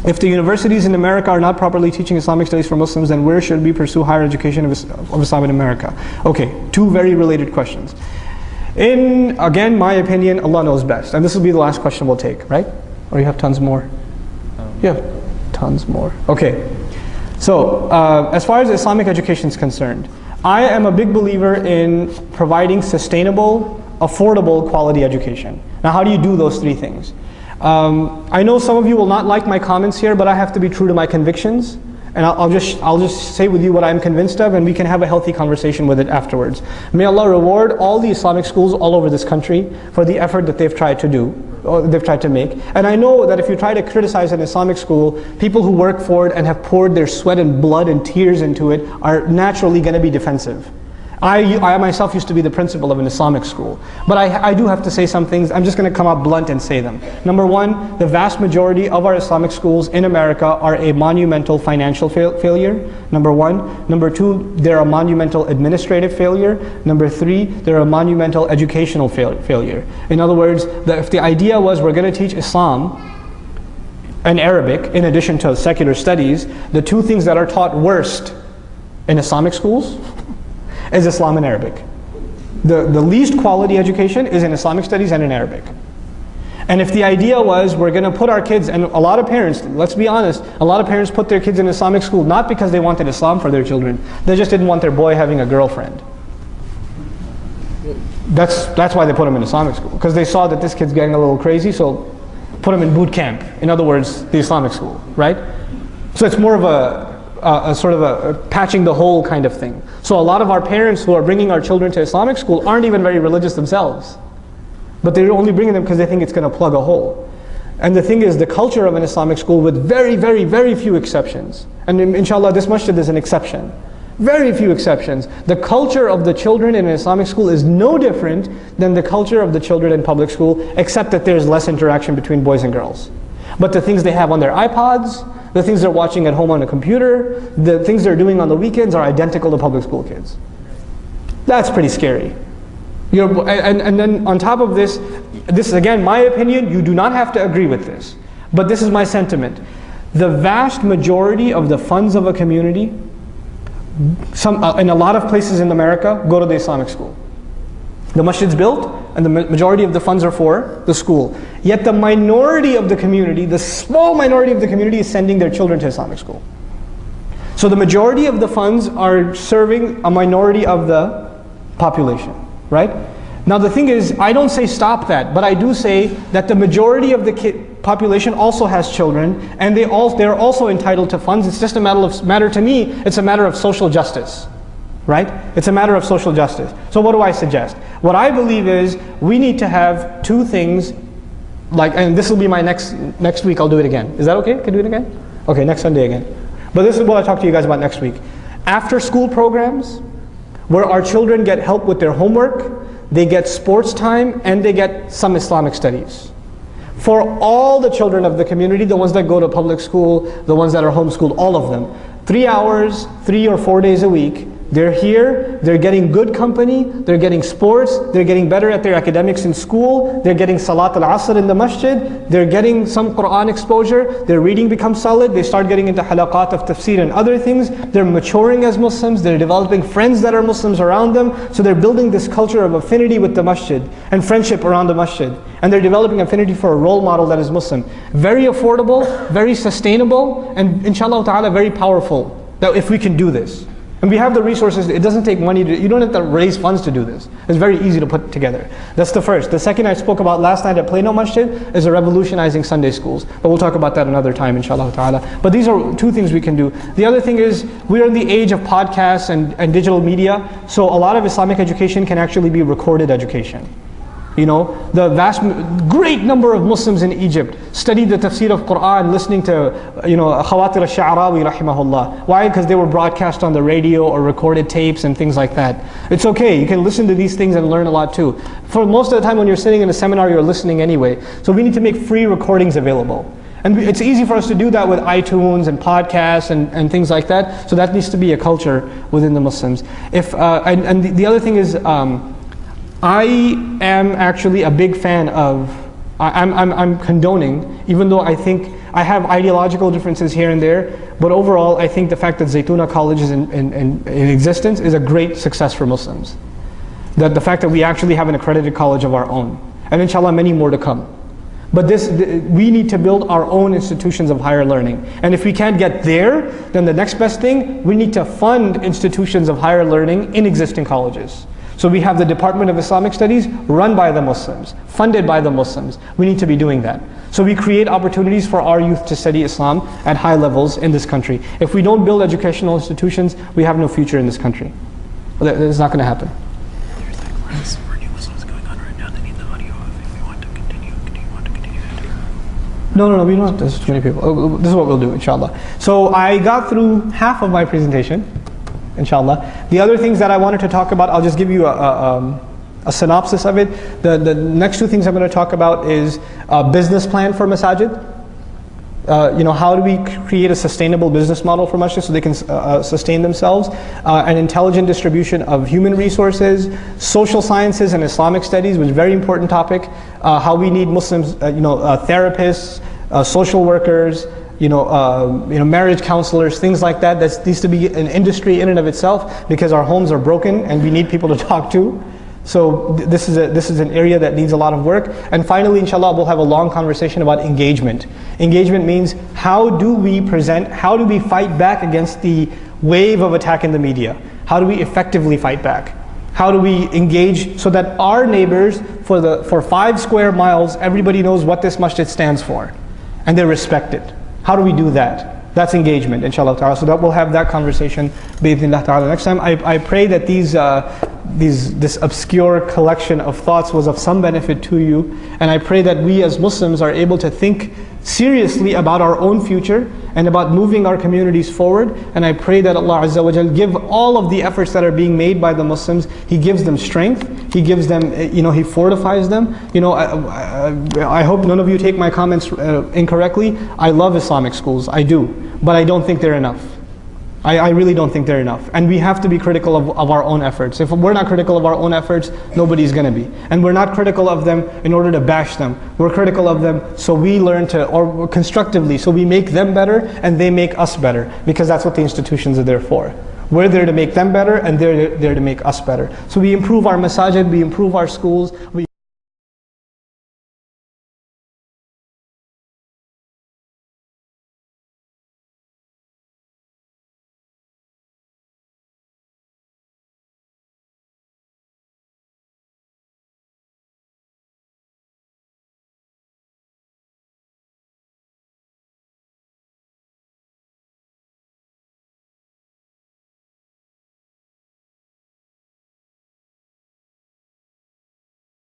[SPEAKER 2] If the universities in America are not properly teaching Islamic studies for Muslims, then where should we pursue higher education of Islam in America? Okay, two very related questions. In, again, my opinion, Allah knows best. And this will be the last question we'll take, right? Or you have tons more? You have tons more. Okay. So, as far as Islamic education is concerned, I am a big believer in providing sustainable, affordable, quality education. Now, how do you do those three things? I know some of you will not like my comments here, but I have to be true to my convictions, and I'll just say with you what I'm convinced of, and we can have a healthy conversation with it afterwards. May Allah reward all the Islamic schools all over this country for the effort that they've tried to do, or they've tried to make. And I know that if you try to criticize an Islamic school, people who work for it and have poured their sweat and blood and tears into it are naturally going to be defensive. I myself used to be the principal of an Islamic school. But I do have to say some things. I'm just going to come out blunt and say them. Number one, the vast majority of our Islamic schools in America are a monumental financial failure. Number one. Number two, they're a monumental administrative failure. Number three, they're a monumental educational failure. In other words, if the idea was we're going to teach Islam and Arabic in addition to secular studies, the two things that are taught worst in Islamic schools is Islam and Arabic. The least quality education is in Islamic studies and in Arabic. And if the idea was we're going to put our kids, and a lot of parents, let's be honest, a lot of parents put their kids in Islamic school not because they wanted Islam for their children, they just didn't want their boy having a girlfriend. That's why they put him in Islamic school, because they saw that this kid's getting a little crazy, so put him in boot camp. In other words, the Islamic school, right? So it's more of a sort of a patching the hole kind of thing. So a lot of our parents who are bringing our children to Islamic school aren't even very religious themselves. But they're only bringing them because they think it's going to plug a hole. And the thing is, the culture of an Islamic school, with very, very, very few exceptions, and inshallah this masjid is an exception, very few exceptions, the culture of the children in an Islamic school is no different than the culture of the children in public school, except that there's less interaction between boys and girls. But the things they have on their iPods, the things they're watching at home on a computer, the things they're doing on the weekends are identical to public school kids. That's pretty scary. And then on top of this, this is again my opinion, you do not have to agree with this, but this is my sentiment. The vast majority of the funds of a community, in a lot of places in America, go to the Islamic school. The masjid's built, and the majority of the funds are for the school. Yet the minority of the community, the small minority of the community, is sending their children to Islamic school. So the majority of the funds are serving a minority of the population, right? Now the thing is, I don't say stop that, but I do say that the majority of the population also has children, and they're also entitled to funds. It's just a matter to me, it's a matter of social justice. Right? It's a matter of social justice. So what do I suggest? What I believe is we need to have two things, and this will be my next week, I'll do it again. Is that okay? Can I do it again? Okay, next Sunday again. But this is what I'll talk to you guys about next week. After school programs, where our children get help with their homework, they get sports time, and they get some Islamic studies. For all the children of the community, the ones that go to public school, the ones that are homeschooled, all of them. 3 hours, 3 or 4 days a week, they're here, they're getting good company, they're getting sports, they're getting better at their academics in school, they're getting Salat al-Asr in the masjid, they're getting some Quran exposure, their reading becomes solid, they start getting into halaqat of tafsir and other things, they're maturing as Muslims, they're developing friends that are Muslims around them, so they're building this culture of affinity with the masjid and friendship around the masjid. And they're developing affinity for a role model that is Muslim. Very affordable, very sustainable, and inshallah ta'ala very powerful, that if we can do this. And we have the resources, it doesn't take money, you don't have to raise funds to do this. It's very easy to put together. That's the first. The second I spoke about last night at Plano Masjid is revolutionizing Sunday schools. But we'll talk about that another time, inshallah ta'ala. But these are two things we can do. The other thing is, we are in the age of podcasts and digital media, so a lot of Islamic education can actually be recorded education. You know, the great number of Muslims in Egypt studied the tafsir of Quran listening to, Khawatir al-Sha'arawi rahimahullah. Why? Because they were broadcast on the radio or recorded tapes and things like that. It's okay, you can listen to these things and learn a lot too. For most of the time when you're sitting in a seminar, you're listening anyway. So we need to make free recordings available. And it's easy for us to do that with iTunes and podcasts and things like that. So that needs to be a culture within the Muslims. The other thing is, I am actually a big fan of, I'm condoning, even though I think I have ideological differences here and there, but overall I think the fact that Zaytuna College is in existence is a great success for Muslims. That the fact that we actually have an accredited college of our own, and inshallah many more to come. But we need to build our own institutions of higher learning. And if we can't get there, then the next best thing, we need to fund institutions of higher learning in existing colleges. So we have the Department of Islamic Studies run by the Muslims, funded by the Muslims. We need to be doing that. So we create opportunities for our youth to study Islam at high levels in this country. If we don't build educational institutions, we have no future in this country. It's not going to happen.
[SPEAKER 3] There's like New Muslims going on right now. They need the audio if we want to continue. Do you want to continue?
[SPEAKER 2] No, we don't have to. There's too many people. This is what we'll do, inshallah. So I got through half of my presentation, inshallah. The other things that I wanted to talk about, I'll just give you a synopsis of it. The next two things I'm going to talk about is a business plan for masajid. How do we create a sustainable business model for masjid so they can sustain themselves? An intelligent distribution of human resources, social sciences and Islamic studies, which is a very important topic. How we need Muslims, therapists, social workers, marriage counselors, things like that. That needs to be an industry in and of itself because our homes are broken and we need people to talk to. So this is an area that needs a lot of work. And finally, inshallah, we'll have a long conversation about engagement. Engagement means how do we fight back against the wave of attack in the media? How do we effectively fight back? How do we engage so that our neighbors, for 5 square miles, everybody knows what this masjid stands for and they respect it? How do we do that? That's engagement, inshallah ta'ala. So that we'll have that conversation bi'idhnillah ta'ala next time. I pray that this obscure collection of thoughts was of some benefit to you, and I pray that we as Muslims are able to think seriously about our own future and about moving our communities forward. And I pray that Allah Azza wa Jal give all of the efforts that are being made by the Muslims, He gives them strength, He gives them, He fortifies them. I hope none of you take my comments incorrectly. I love Islamic schools, I do, but I don't think they're enough. I really don't think they're enough. And we have to be critical of our own efforts. If we're not critical of our own efforts, nobody's going to be. And we're not critical of them in order to bash them. We're critical of them so we learn or constructively, so we make them better and they make us better. Because that's what the institutions are there for. We're there to make them better and they're there to make us better. So we improve our masajid, we improve our schools, we